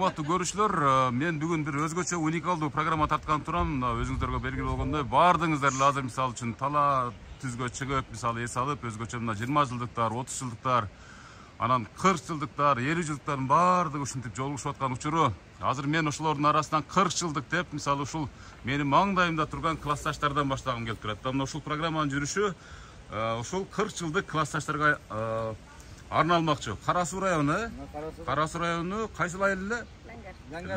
урматтуу көрүүчүлөр, мен бүгүн бир өзгөчө уникалдуу программа тарткан турам. Өзүңүздөргө белгилүү болгондой, баардыгыңыздар эле азыр мисалы үчүн тала түзгө чыгып, мисалы эс алып, өзгөчө мына 20 жылдыктар, 30 жылдыктар, анан 40 жылдыктар, 50 жылдыктардын баардыгы ушинтип жолугушуп аткан учуру. Азыр мен ошолордун арасынан 40 жылдык деп, мисалы ушул менин маңдайымда турган классташтардан баштагым келип турат. Мына ушул программанын жүрүшү ушул 40 жылдык классташтарга арналмакчы. Кара Суу району, Кара Суу району кайсыл айыл эле?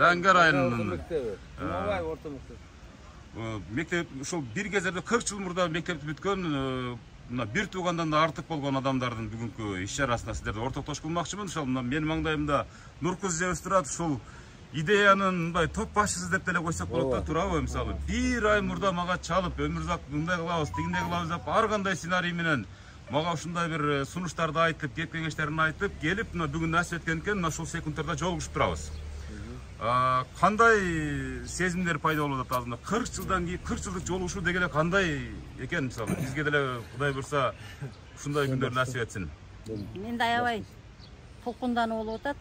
Лангар айылынын мектеп. Ушул бир кезерде 40 жыл мурда мектепти бүткөн, мына бир туугандан да артык болгон адамдардын бүгүнкү иш чарасына сиздерди ортоктош кылмакчымын. Ошол мына менин маңдайымда Нуркыз эжебиз турат. Ушул идеянын мындай топ башчысы деп деле койсок болот да, туурабы? Мисалы бир ай мурда мага чалып, Өмүрзак мындай кылабыз, тигиндей кылабыз деп ар кандай сценарий менен мага ушундай бир сунуштарды айтып, кеп кеңештерин айтып, келип мына бүгүн насип эткен экен, мына ушул секундтарда жолугушуп турабыз. Кандай сезимдер пайда болуп атат азыр? 40 жылдан кийин 40 жылдык жолугушуу деген кандай экен? Мисалы бизге деле Кудай буйрса ушундай күндөр насип этсин. Менде аябай толкундануу болуп атат.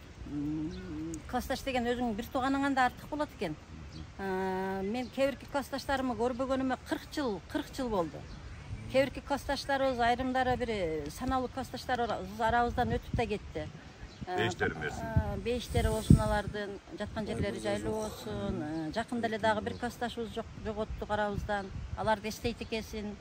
Классташ деген өзүң бир тууганыңан да артык болот экен. Мен кебирки классташтарымды көрбөгөнүмө 40 жыл болду. Кебирки классташтарыбыз айрымдары бир саналуу классташтарыбыз арабыздан өтүп да кетти. Бейиштери болсун, алардын жаткан жерлери жайлуу болсун. Жакында эле дагы бир классташыбыз жоготтук арабыздан. Аларды эстейт экенсин.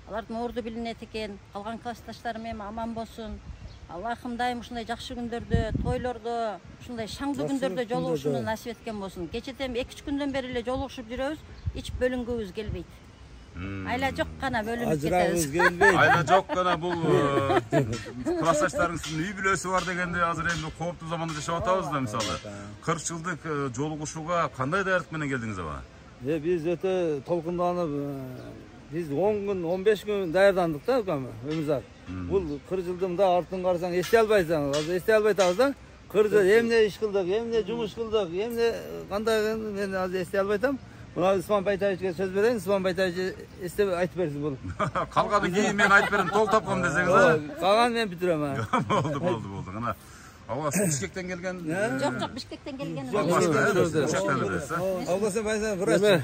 Алардын орду билинет экен. Калган классташтарым эми аман болсун. Аллахым дайым ушундай жакшы күндөрдө, тойлордо, ушундай шаңдуу күндөрдө жолугушууну насип эткен болсун. Кечетем 2-3 күндөн бери эле жолугушуп жүрөбүз. Эч бөлүнгүбүз келбейт. Айла жок гана бөлүнүп кетебиз. Айла жок гана бул классташтарыңыздын үй бүлөсү бар дегенде азыр эми кооптуу заманда жашап атабыз да, мисалы. 40 жылдык жолугушууга кандай даярдык менен келдиңиз аба? Биз өтө толкунданып, биз 10 күн, 15 күн даярдандык да, Өмүрзак. Бул 40 жылдымда артын карасаң эстей албайсың. Азыр эстей албай атабыз да. 40 жыл эмне иш кылдык, эмне жумуш кылдык, эмне кандай, мен азыр эстей албай атам. Мына Исман Байтаевичке сөз берейин, Исман Байтаевич эстеп айтып берсин бул. Калганы кийин мен айтып берем, тол тапкам десеңиз. Калган мен бүтүрөм. Болду. Кана ага Бишкектен келген? Жок, Бишкектен келген. Албаса байса врач.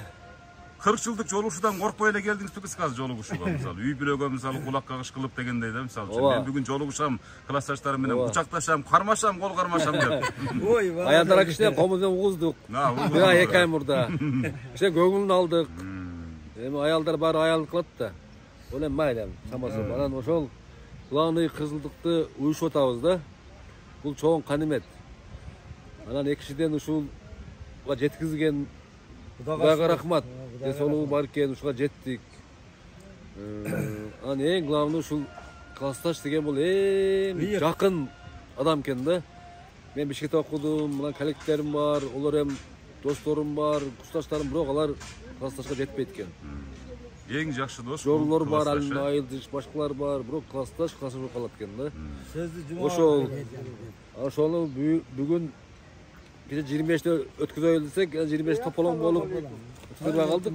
40 жылдык жолугушуудан коркпой эле келдиңиз тугуз азыр жолугушууга, мисалы үй бүлөгө мисалы кулак кагыш кылып дегендей да, мисалы мен бүгүн жолугушам, классташтарым менен кучакташам, кармашам, кол кармашам деп. Ой, аялдар кичине комуздан угуздук. Бир ай 2 ай мурда. Кичине көңүлүн алдык. Эми аялдар баары аялдык кылат да. Ол эми майда, самасы. Анан ошол главный кызылдыкты уюшуп атабыз да. Бул чоң канимет. Анан экинчиден ушулга жеткизген Кудайга рахмат. Денсаулыгы бар экен, ушуга жеттик. Анан эң главный ушул классташ деген бул эң жакын адам экен да. Мен Бишкекте окудум, мына коллективдерим бар, олар эм досторум бар, курсташтарым, бирок алар классташка жетпейт экен. Ең жакшы дос. Жорлор бар, айылдыш башкалар бар, бирок классташ болуп калат экен да. Ошону бүгүн кече 25-те өткөзөйүн десек, 25 тополоң болуп өткөзбөй калдык.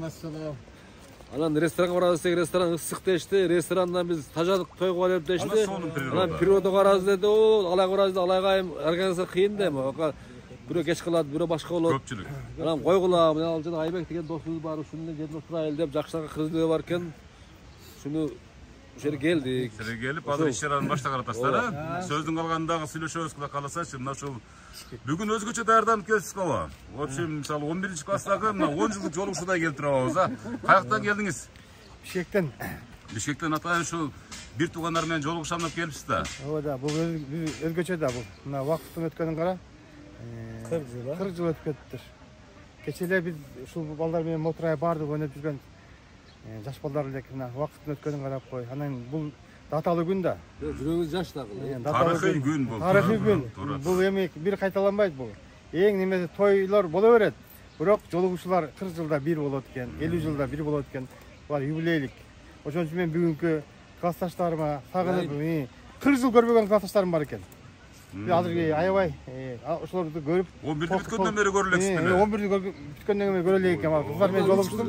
Анан ресторанга барабыз десек, ресторан ысык дешти. Ресторандан биз тажадык тойго барып дешти. Анан природага барабыз деди. Алайга барабыз, алайга организация кыйын да эми. Бирөө кеч кылат, бирөө башка болот. Көпчүлүк. Анан койгула, мына ал жана Айбек деген досубуз бар, ушунун жерде отурайын деп жакшыга кызылы бар экен. Ушуну ушерге келдик. Силер келип, азыр иш чараны баштаган атасыздар, сөздүн калганындагы сүйлөшөбүз, Кудай кааласачы. Мына ушул бүгүн өзгөчө даярданып келдиңиз го. В общем, мисалы 11 класстагы мына 10 жылдык жолугушуудай келип турабыз, Каяктан келдиңиз? Бишкектен. Бишкектен атайын ушул бир туугандар менен жолугушам деп келипсиз да. Ооба да, бул өзгөчө да бул. Мына убакыттын өткөнүн кара. 40 жыл өтүп кетиптир. Кече эле биз ушул балдар менен мотурай баардык өнөп жүргөн жаш балдар элек, мына убакыттын өткөнүн карап кой. Анан бул даталуу күн да. Жүрөгүңүз жаш дагы. Тарыхый күн бул. Тарыхый күн. Бул эми бир кайталанбайт бул. Эң немеси тойлор боло берет. Бирок жолугушуулар 40 жылда бир болот экен, 50 жылда бир болот экен. Булар юбилейлик. Ошон үчүн мен бүгүнкү классташтарыма сагынып, 40 жыл көрбөгөн классташтарым бар экен. Азыр аябай ошолорду көрүп 11'de бүткөндөн beri көрүлексиз беле? 11'de бүткөндөн кийин көрөлөк экен. Кыздар менен жолугуштум.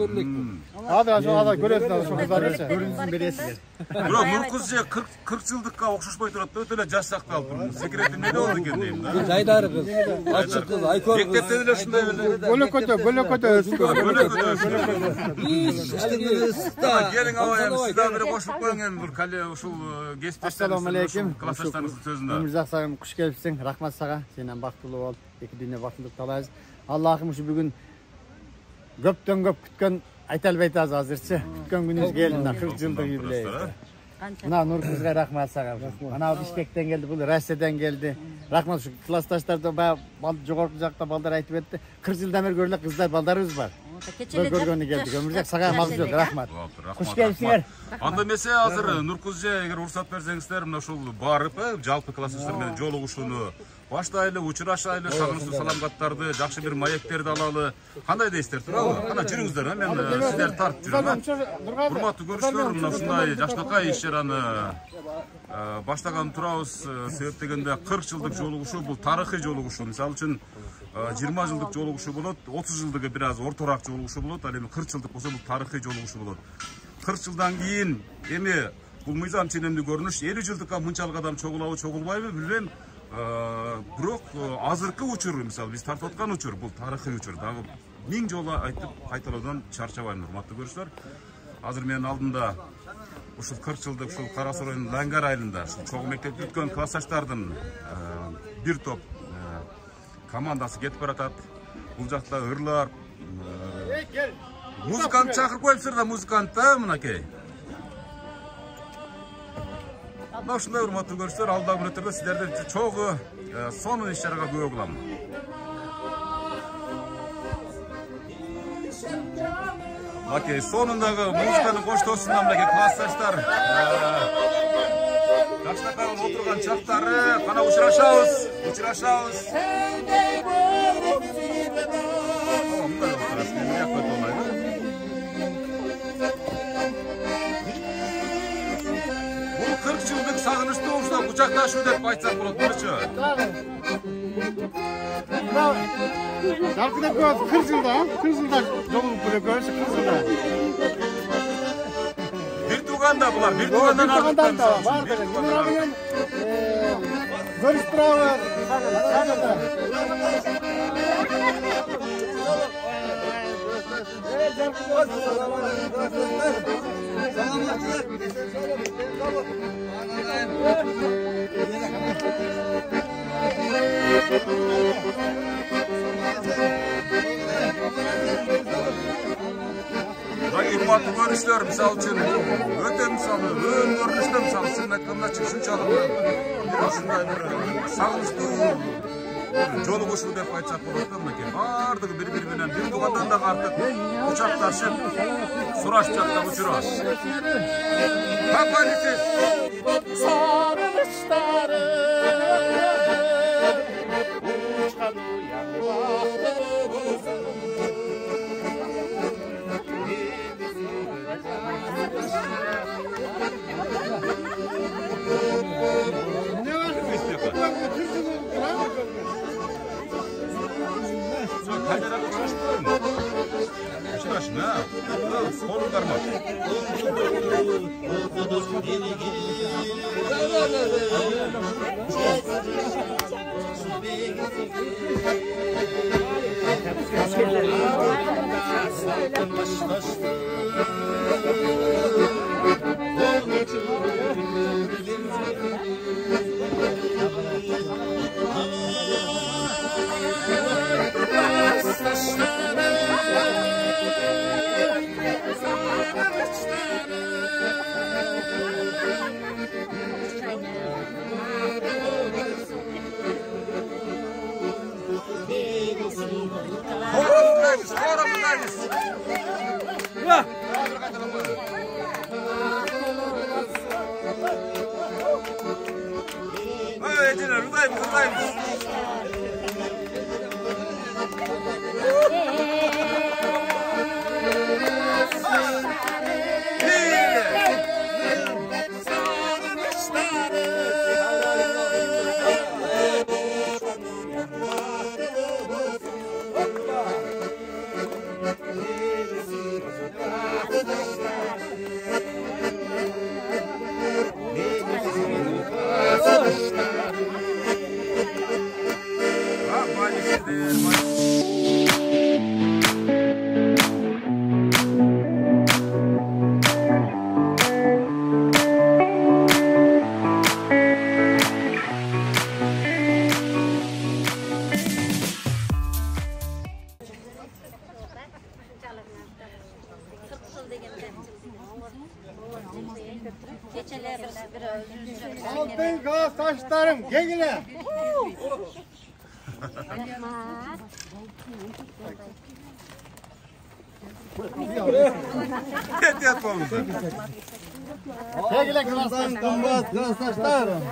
Ада көрөсүз ошол кыздар менен. Көрүнүшүн бересиздер. Бирок Нуркыз 40 жылдыкка окшошпой турат да, өтө эле жаш сакталып тур. Секрети эмнеде болду экен дейм да. Жайдары кыз, ачык кыз, айкөр кыз. Мектепте деле ушундай беле. Бөлөкөтө Келиң абайым, сиз да бир кошулуп коюң эми бул ушул Ассаламу алейкум. классташтарыңыздын сөзүнө. Өмүрзаксагым куш келипсиң. Рахмат сага. Сенен бактылуу бол. Эки дүйнө бактылык талайбыз. Аллахым ушу бүгүн көптөн көп күткөн айта албайт азырчы. Күткөн күнүбүз келди. 40 жылдык юбилей. Мына Нуркызга рахмат сага. Анау Бишкектен келди, бул Россиядан келди. Рахмат ушу классташтарды баягы жогорку жакта балдар айтып этти. 40 жылдан бери көрүлөк кыздар балдарыбыз бар. Көргөнү келдик. Өмүрзак сага магдуу, рахмат. Куш келипсиңер. Анда эмесе азыр Нуркыз эгер уруксат берсеңиздер, мына ушул барып, жалпы классташтар менен жолугушууну баштайлы, учурашайлы, сагынычтуу саламгаттарды, жакшы бир маектерди алалы. Кандай дейсиздер, туурабы? Кана жүрүңүздөр, мен сиздерди тартып жүрөм. Урматтуу көрүүчүлөр, мына ушундай жакшынакай иш-чараны баштаган турабыз. Себеп дегенде 40 жылдык жолугушуу бул тарыхый жолугушуу. Мисалы үчүн 20 жылдык жолугушуу болот, 30 жылдыгы бир аз ортороак жолугушуу болот, ал эми 40 жылдык болсо бул тарыхый жолугушуу болот. 40 жылдан кийин эми бул мыйзам ченемдүү көрүнүш 50 жылдыкка мынчалык адам чогулабы, чогулбайбы билбейм. Бирок азыркы учур, мисалы биз тартып аткан учур бул тарыхый учур. Дагы 1000 жолу айтып кайталоодан чарчабайм, урматтуу көрүүчүлөр. Азыр менин алдымда ушул 40 жылдык ушул Кара Соройдун Лангар айылында ушул чогуу мектепти бүткөн классташтардын бир топ командасы кетип баратат. Бул жакта ырлар, музыкант чакырып коюпсуз да, музыкант да мынакей. Мына ушундай урматтуу көрүүчүлөр, алдагы мүнөттөрдө сиздерди чогуу сонун иш-чарага күбө кылам. Мынакей сонундагы музыканы коштосунда мынакей классташтар жакшынакай отурган чактары, кана учурашабыз. Бул 40 жылдык сагынычтуу ушундай кучакташуу деп айтсак болот, көрчү. Жаркын көп 40 жылда жолугуп көрөбүз, 40 жылда. Бир тууганда булар, бир туугандан артык да. Көрүп турабыз. Урматтуу көрүүчүлөр, мисалы үчүн өтө мисалы өн көрүнүштө мисалы сиздин айтканыңарчы ушунчалык бир ушундай бир сагынычтуу жолугушуу деп айтсак болот да. Мынакей баардыгы бири-бири менен бир туугандан дагы артык кучакташып, сурашып жаткан учуру. Капа десиз. Сагынычтары учкан Altın gaz taşlarım gelin. Ketiyat olmuşsa. Gelin klasın kımbat gaz taşlarım.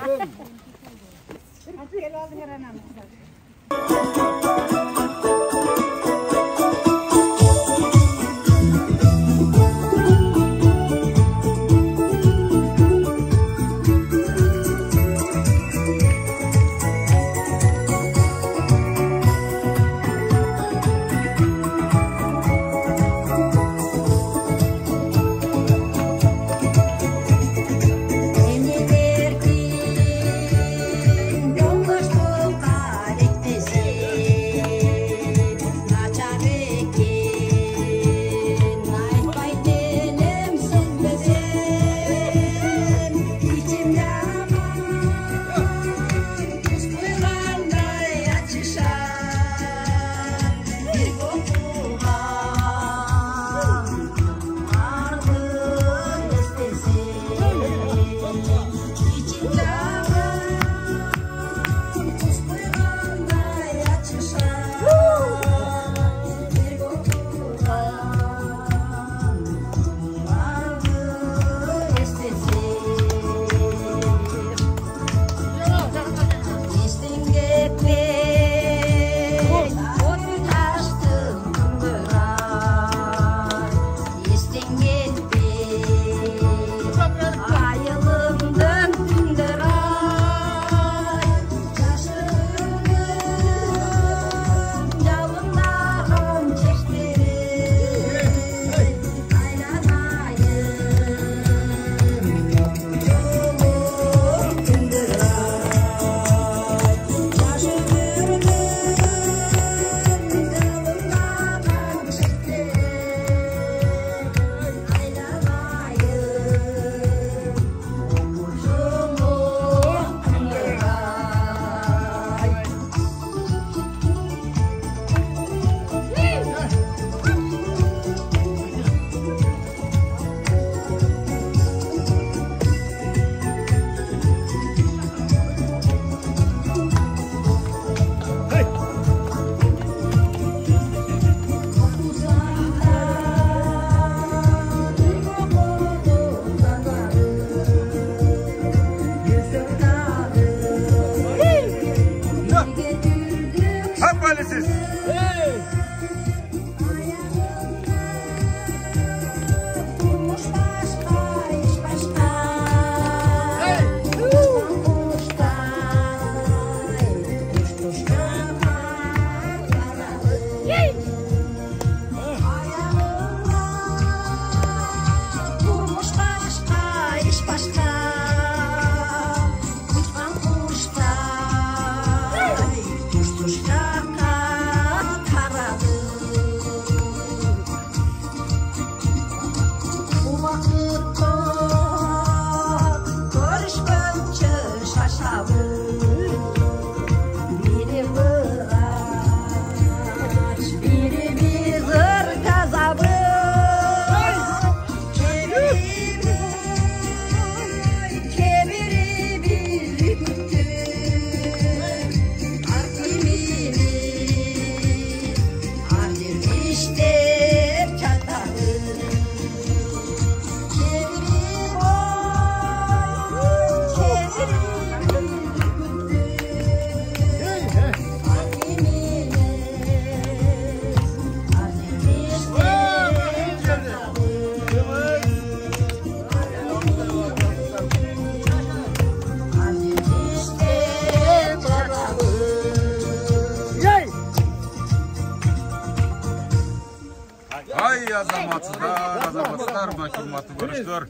Azamatsыздар, макулматтуу көрүштөр.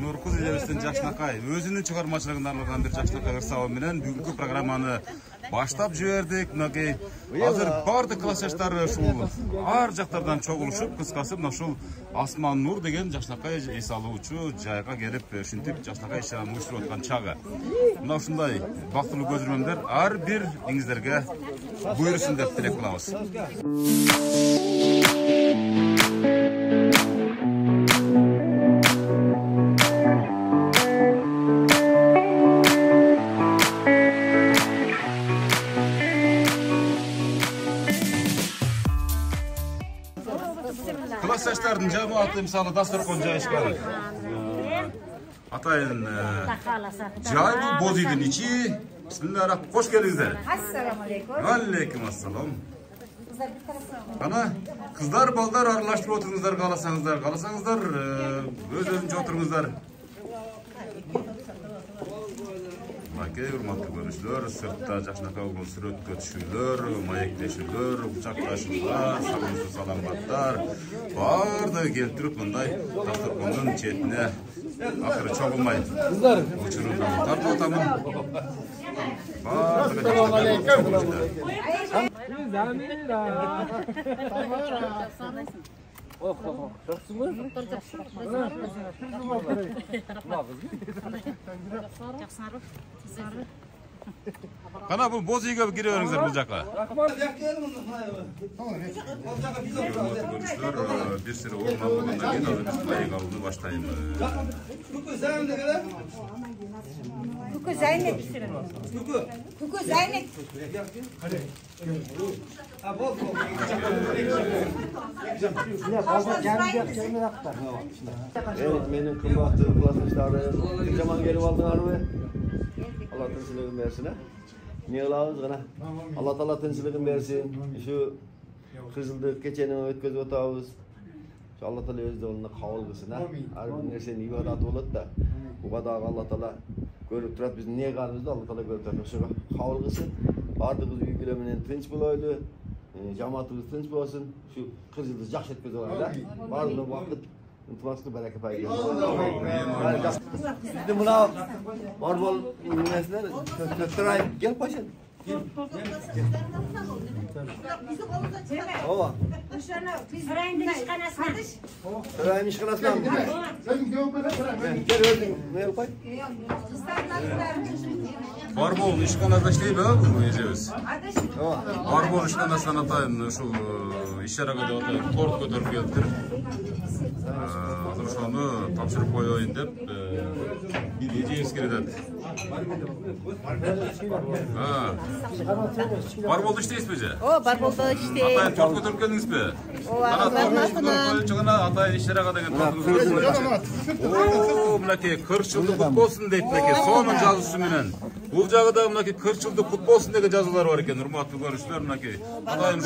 Нуркуз элебиздин Жакшынакай өзүнүн чыгармачылыгынан алган бир Жакшынакай ырсабы менен бүгүнкү программаны баштап жибердик. Мынакей азыр бардык классташтар ушул ар жактардан чогулушуп, кыскасы мына ушул Асман Нур деген жакшынакай эс алуучу жайга келип, ушинтип жакшынакай иш-чараны уюштуруп аткан чагы. Мына ушундай бактылуу көзөрмөндөр ар бир иңиздерге буйрусун деп тилек кылабыз. Классташтардын жамааты мисалы дасторкон жайышкан. Атайын жайлуу боз үйдүн ичи. Бисмиллахиррахманиррахим. Кош келиңиздер. Ассаламу алейкум. Алейкум ассалам. Ana kızlar balдар aralashtirib o'tiringizlar, qalasangizlar, o'z-o'zincha o'tiringizlar. Makey hurmatli ko'rishlar, sirtda jashnaqa bo'lgan suratga tushinglar, mayaklashinglar, quchoqlashinglar, salom-salombatlar barda keltirib bunday dasturxonning chetine oxiri cho'g'ilmay. Qizlar, o'chiruvdan tortib o'taman. Assalomu alaykum. Qana bu boz uyga kiravering bu yoqqa. Bir sira o'rnab bo'lgandan keyin hozir biz paygalni boshlaymiz. Kuku Zeynep. Kuku Zeynep. Evet, benim kıymetli klasdaşlarım, zaman gelip aldılar mı? Allah tinchligini versin. Ne qilamiz qana? Alloh taolo tinchligini bersin. Shu qizildik kechani o'tkazib o'tamiz. Shu Alloh taolo o'z yo'lini qabul qilsin. Har bir narsani ibodat bo'ladi-da. Bu qadar Alloh taolo ko'rib turadi, biz ne qilamizni Alloh taolo ko'rib turadi. Shu qabul qilsin. Bardığımız uygular bilan tinch bo'laydi. Jamoatimiz tinch bo'lsin. Shu qizilni yaxshi o'tkazib olaylik. Barcha vaqt iltimosli baraka paydo. Sizde buna var bol nesler tötüray gel paşa. Ova. Sarayın işkanasına. Sarayın işkanasına mı? Gel öldün. Ne yapay? Var bol işkanada işleyip ha bu yiyeceğiz. Var bol işkanasına atayın şu işlere kadar atayın. Tort götürüp geldir. Şu anda tapşırıp koyayım deyip bir yiyeceğiz kireden. Var bolda işteyiz bize. O bar bolda işteyiz. Atayın tort götürüp geldiniz mi? Atayın işlere kadar tortunuz. Oo, mınaki 40 yıllık kut bolsun deyip sonun жазусы менен. Бул жагыда мынакей 40 жылдык кут болсун деген жазуулар бар экен, урматтуу көрүүчүлөр. Мынакей атайын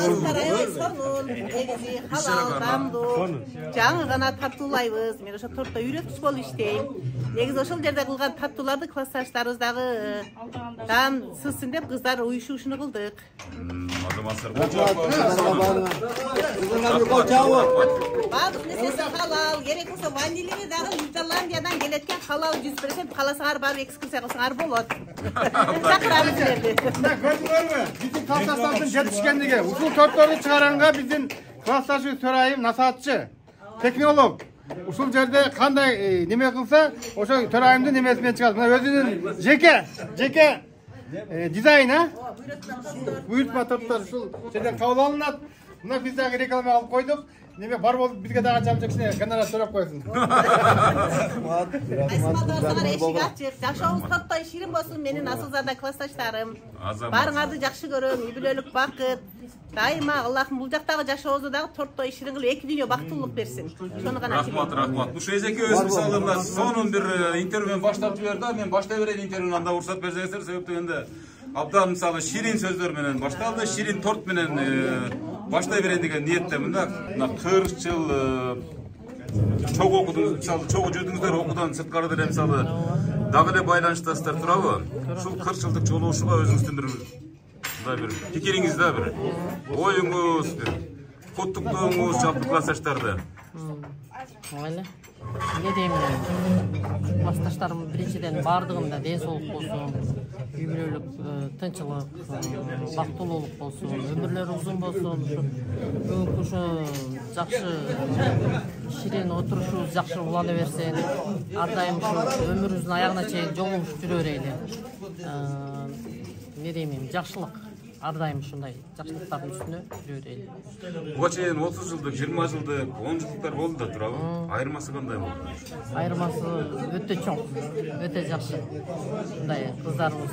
жаңы гана таттуулайбыз. Мен ошо тортто үйрөткүч болуп иштейм. Негизи ошол жерде кылган таттууларды классташтарыбыз дагы дан сызсын деп кыздар уюшуп ушуну кылдык. Баардык нерсеси халал, керек болсо ванилини дагы Нидерландиядан келеткен халал 100% кааласаңар барып экскурсия кылсаңар болот. Чакырабыз силерди. Көрдүңөрбү? Биздин классташтардын жетишкендиги. Ушул тортторду чыгаранга биздин классташы төрайым насаатчы, технолог. Ушул жерде кандай неме кылса, ошо төрайымдын немеси менен чыгат. Мына өзүнүн жеке дизайны, буйрутма торттор ушул жерден кабыл алынат. Мына биз дагы реклама алып койдук. Неме бар болуп бизге дагы ачам кичине гонорар төлөп койсун. Айсмалдарыңар эшик ачык. Жашообуз торттой ширин болсун менин асылзада классташтарым. Баарыңарды жакшы көрөм, үй бүлөлүк бакыт. Дайыма Аллахым бул жактагы жашообузду дагы торттой ширин кылып, эки дүйнө бактылык берсин. Ошону гана рахмат. Ушу эзеке өз мисалы мына сонун бир интервьюмен баштап жиберди. Мен баштай берейин интервьюну, анда уруксат берсеңиздер, себеп дегенде абдан мисалы ширин сөздөр менен башталды, ширин торт менен баштай берейин деген ниеттемин. Мына 40 жыл чогуу окудуңуз, мисалы чогуу жүрдүңүздөр, окуудан сырткары деле мисалы дагы эле байланыштасыздар турабы? Ушул 40 жылдык жолугушууга өзүңүздүн бир мындай бир пикириңизде бир оюңуз, бир куттуктооңуз жалпы классташтарды Öyle. Ne diyeyim ben? Vastaşlarım birinciden bardığında den soğuk olsun, ümürlük, tınçılık, baktılılık olsun, ömürler uzun olsun. Bugün şu жақсы şirin oturuşuz, жақсы ulanı versen, ardayım şu ömürümüzün ayağına çeyin жолуңуз жүрө берели. Ne diyeyim, жақсылық. Ардайым ушундай жакшылыктардын үстүнө жүрө берели. Буга чейин 30 жылдык, 20 жылдык, 10 жылдыктар болду да турабы? Айырмасы кандай болду? Айырмасы өтө чоң, өтө жакшы. Мындай кыздарыбыз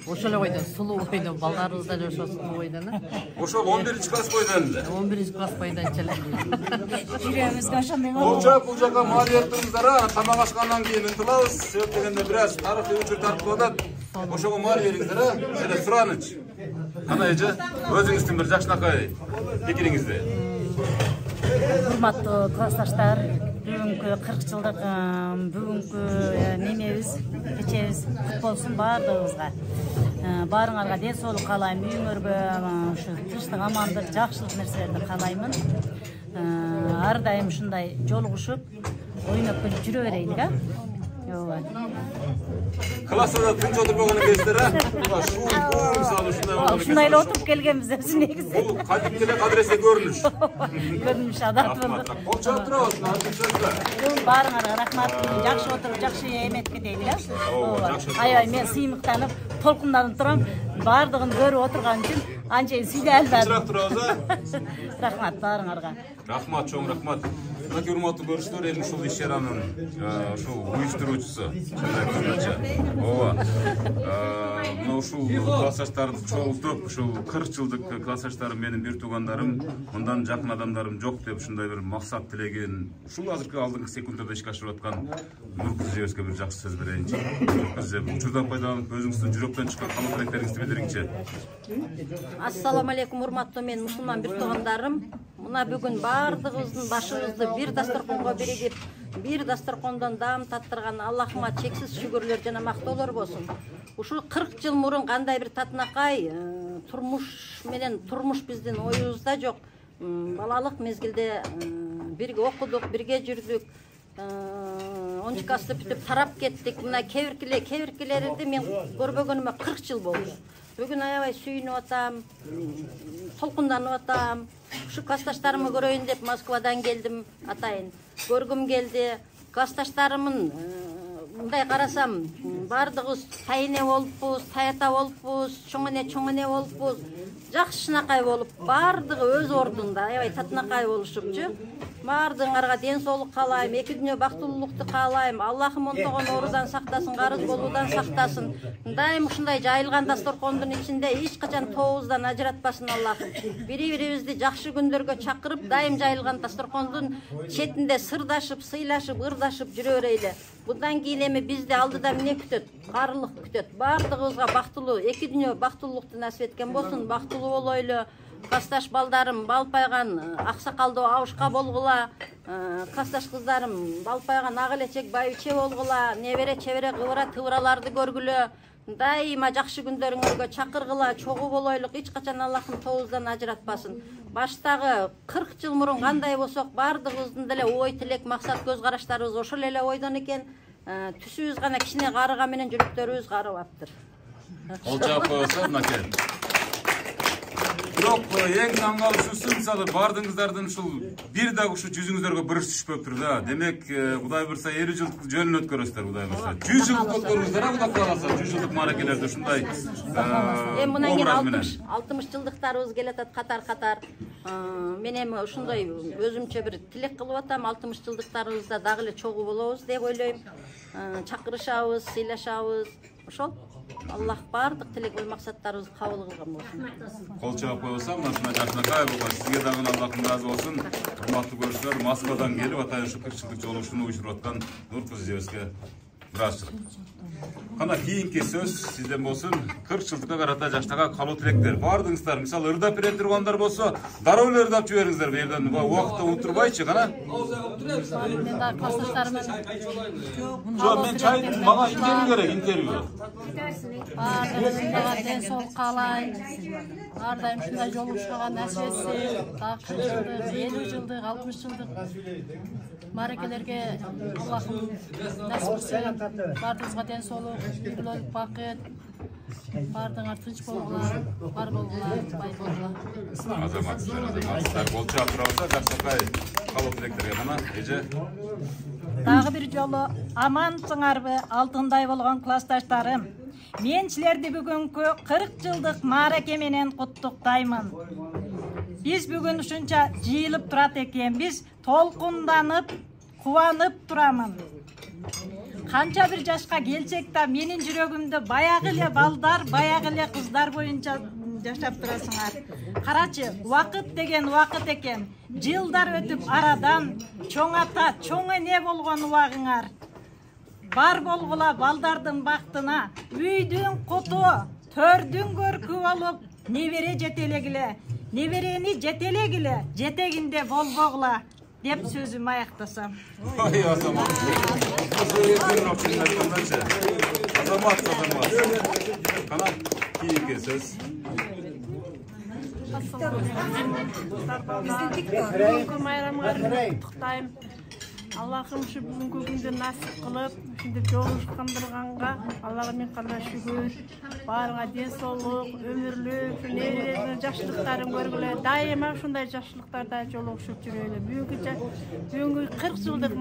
ошол эле бойдон сулуу бойдон, балдарыбыз деле ошол сулуу бойдон. Ошол 11-класс бойдон эле. 11-класс бойдон эле. Жүрөбүзгө ошондой болду. Болча бул жака маал бериңиздер, тамак ашкандан кийин ынтылабыз. Себеп дегенде бир аз тарыхый учур тартылып атат. Ошого маал бериңиздер, жана сураныч. Ana ece, özünüzün bir jakşınakay pikiringizde. Урматтуу классташтар, бүгүнкү 40 жылдык бүгүнкү немебиз, кечебиз кут болсун баардыгыбызга. Баарыңарга ден соолук каалайм, үйүңөргө ушу тынчтык, амандык, жакшылык нерселерди каалаймын. Ар дайым ушундай жолугушуп, ойноп күлүп жүрө берейли, а? Классда тынч отурбаган экенсиздер, а? Ушундай эле отуруп келгенбиз өзү негизи. Бул кадимки эле кадыресе көрүнүш. Көрүнүш адат болду. Кол чаап турабыз, Баарыңарга рахмат. Жакшы отуруп, жакшы эметип кетели, а? Аябай мен сыймыктанып, толкунданып турам. Баардыгын көрүп отурган үчүн анчейин сүйдө албадым. Чырак турабыз, а? Рахмат баарыңарга. Рахмат, чоң рахмат. Мына урматтуу көрүүчүлөр, эми ушул иш чаранын ушул уюштуруучусу, чындап ооба. Мына ушул классташтарды чогултуп, ушул 40 жылдык классташтарым менин бир туугандарым, мындан жакын адамдарым жок деп ушундай бир максат тилеген, ушул азыркы алдыңкы секундада ишке ашырып аткан Нуркыз эжебизге бир жакшы сөз берейинчи. Нуркыз эже, учурдан пайдаланып өзүңүздүн жүрөктөн чыккан каалоо тилектериңизди билдириңчи. Ассаламу алейкум, урматтуу мен мусулман бир туугандарым. Мына бүгүн баардыгыбыздын башыбызды бир дасторконго биригип, бир дасторкондон даам таттырган Аллахыма чексиз шүгүрлөр жана мактоолор болсун. Ушул 40 жыл мурун кандай бир татынакай турмуш менен турмуш биздин оюбузда жок. Балалык мезгилде бирге окудук, бирге жүрдүк. 10 классты бүтүп тарап кеттик. Мына кебиркилерди мен көрбөгөнүмө 40 жыл болду. Бүгүн аябай сүйүнүп атам, толкунданып атам. Ушу классташтарымы көрөйүн деп Москвадан келдим, атайын. Көргүм келди. Классташтарымын мындай карасам, баардыгыбыз тайыне болуппуз, таята болуппуз, чоң эне болуппуз. Жакшынакай болуп, баардыгы өз ордунда аябай татынакай болушупчу. Баардыгыңарга ден соолук каалайм, эки дүйнө бактылуулукту каалайм. Аллахым онтогон оорудан сактасын, карыз болуудан сактасын. Дайым ушундай жайылган дасторкондун ичинде эч качан тобуздан ажыратпасын Аллахым. Бири-бирибизди жакшы күндөргө чакырып, дайым жайылган дасторкондун четинде сырдашып, сыйлашып, ырдашып жүрө берели. Bundan кийин эми бизди алдыда эмне күтөт? Карылык күтөт. Баардыгыбызга бактылуу, эки дүйнө бактылуулукту насип эткен болсун. Бактылуу болойлу. Классташ балдарым балпайган аксакалдуу абышка болгула. Классташ кыздарым балпайган ак элечек байбиче болгула. Небере чебере кыбыра тыбыраларды көргүлө. Дайыма жакшы күндөрүңөргө чакыргыла, чогуу болойлук. Эч качан Аллахым тобуздан ажыратпасын. Баштагы 40 жыл мурун кандай болсок, баардыгыбыздын деле ой, тилек, максат, көз караштарыбыз ошол эле ойдон экен. Түсүбүз гана кичине карыга менен жүрөктөрүбүз карып аптыр. Кол жаап койсо, мынакей. Бирок эң таң калышуусу мисалы баардыгыңыздардын ушул бир дагы ушу жүзүңүздөргө бырыш түшпөптүр да. Демек, Кудай буйрса 50 жылдык жөнүн өткөрөсүздөр, Кудай буйрса. 100 жылдык өткөрүңүздөр, Кудай кааласа, 100 жылдык мааракелерде ушундай. Эми мындан кийин 60 жылдыктарыбыз келатат катар-катар. Мен эми ушундай өзүмчө бир тилек кылып атам, 60 жылдыктарыбызда дагы эле чогуу болобуз деп ойлойм. Чакырышабыз, сыйлашабыз. Ошол Аллах бардык тилек ой максаттарыбызды кабыл кылган болсун. Кол чаап койсом, мына жакшынакай болгон сизге дагы Аллахым ыраазы болсун. Урматтуу көрүүчүлөр, Москвадан келип атайын ушу 40 жылдык жолугушууну уюштуруп аткан Нуркыз эжебизге Мирасчылык. Кана кийинки сөз сизден болсун. 40 жылдыкка карата жаштарга калуу тилектер. Бардыңыздар, мисалы ырдап бере тургандар болсо, дароо эле ырдап жибериңиздер. Бу жерден убакытты утурбайчы, кана. Мен да классташтарым Жок, мен чай мага интервью керек, интервью. Бардыгызга ден соолук каалайм. Ар дайым ушундай жолугушууга насип этсин. 40 жылдык, 50 жылдык, 60 жылдык маракелерге Аллахым насип этсин. Бардыгызга ден соолук, үй-бүлөлүк бакыт. Бардыңар тынч болгула, бар болгула, бай болгула. Азаматтар болчу атырабызда жаштарга калуу тилектерге гана эже. Дагы бир жолу амансыңарбы, алтындай болгон классташтарым. Мен силерди бүгүнкү 40 жылдык маараке менен куттуктаймын. Биз бүгүн ушунча жыйылып турат экенбиз, толкунданып, кубанып турамын. Канча бир жашка келсек да менин жүрөгүмдө баягы эле балдар, баягы эле кыздар боюнча жашап турасыңар. Карачы, убакыт деген убакыт экен. Жылдар өтүп арадан чоң ата, чоң эне болгон убагыңар. Бар болгула балдардын бактына, үйдүн куту, төрдүн көркү болуп, небере жетелегиле, неберени жетелегиле, жетегинде болбогула деп сөзүм аяктасам. Ай, Азамат. Азамат. Кана кийинки сөз. Бүгүнкү майрамыңарды куттуктайм. Аллахым ушу бүгүнкү күндү насип кылып, ушинтип жолугушкандырганга Аллага миң кандай шүгүр. Баарыңа ден соолук, өмүрлүк, неберелердин жакшылыктарын көргүлө. Дайыма ушундай жакшылыктарда жолугушуп жүрөлү. Бүгүнкү 40 жылдык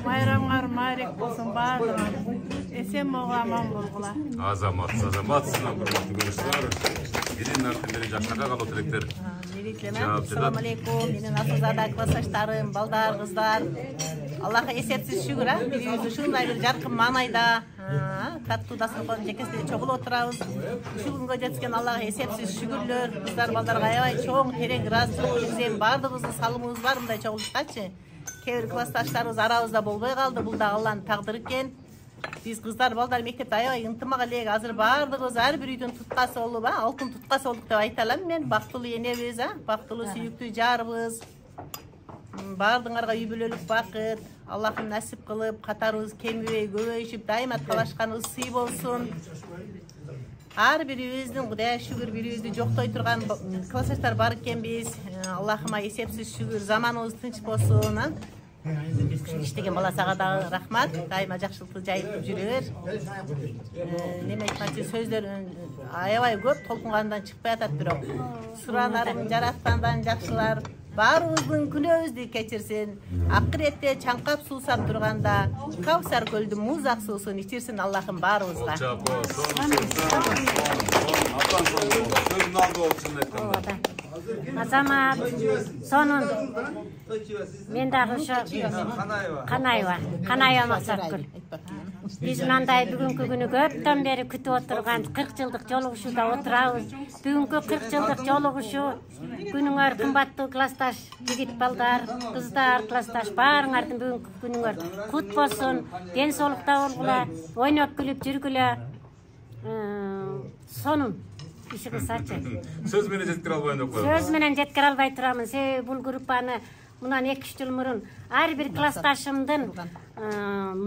майрамыңар маарек болсун баардыгы. Эсен могу аман болгула. Азамат, сиздин урматтуу көрүүчүлөр. Бирин артын жаштарга калуу тилектер. Assalamu alaikum. Менин Асылзада классташтарым, балдар, кыздар. Аллахка эсепсиз шүгүр, бирибиз ушундай бир жаркын маанайда, таттуу дастаркандын жекесинде чогулуп отурабыз. Ушул күнгө жеткен Аллага эсепсиз шүгүрлөр. Кыздар, балдарга аябай чоң, терең ыраазычылык билдирем. Бардыгыбыздын салымыбыз бар мындай чогулушкачы. Кээ бир классташтарыбыз арабызда болбой калды. Бул да Алланын тагдыры экен. Биз кыздар, балдар мектепте аябай ынтымак элек. Азыр бардыгыбыз ар бир үйдүн туткасы болуп, алтын туткасы болдук деп айта алам мен. Бактылуу энебиз, бактылуу сүйүктүү жарыбыз. Бардыңарга үй бүлөлүк бакыт, Аллахым насип кылып, катарыбыз кемибей, көбөйүшүп, дайыма талашканыбыз сый болсун. Ар бирибиздин Кудайга шүгүр бирибизди жоктой турган классташтар бар экенбиз. Аллахыма эсепсиз шүгүр, заманыбыз тынч болсун. Иштеген баласага дагы рахмат, дайыма жакшылыкты жайылтып жүрөр. Неме айтмакчы, сөздөр аябай көп, толкунгандан чыкпай атат, бирок суранарым жараткандан жакшылар. Баарыбыздын күнөөбүздү кечирсин. Акыретте чаңкап суусап турганда Кавсар көлдүн муз ак суусун ичирсин Аллахым баарыбызга. Азамат, сонун. Мен дагы ошо Канаева Максаткүл. Биз мындай бүгүнкү күнү көптөн бери күтүп отурган 40 жылдык жолугушууда отурабыз. Бүгүнкү 40 жылдык жолугушуу күнүңөр кымбаттуу классташ жигит балдар, кыздар, классташ баарыңардын бүгүнкү күнүңөр кут болсун, ден соолукта болгула, ойноп күлүп жүргүлө. Сонун. Söz менен жеткире албай деп коем. Сөз менен жеткире албай турамын. Себеби бул группаны мындан 2-3 жыл мурун ар бир классташымдын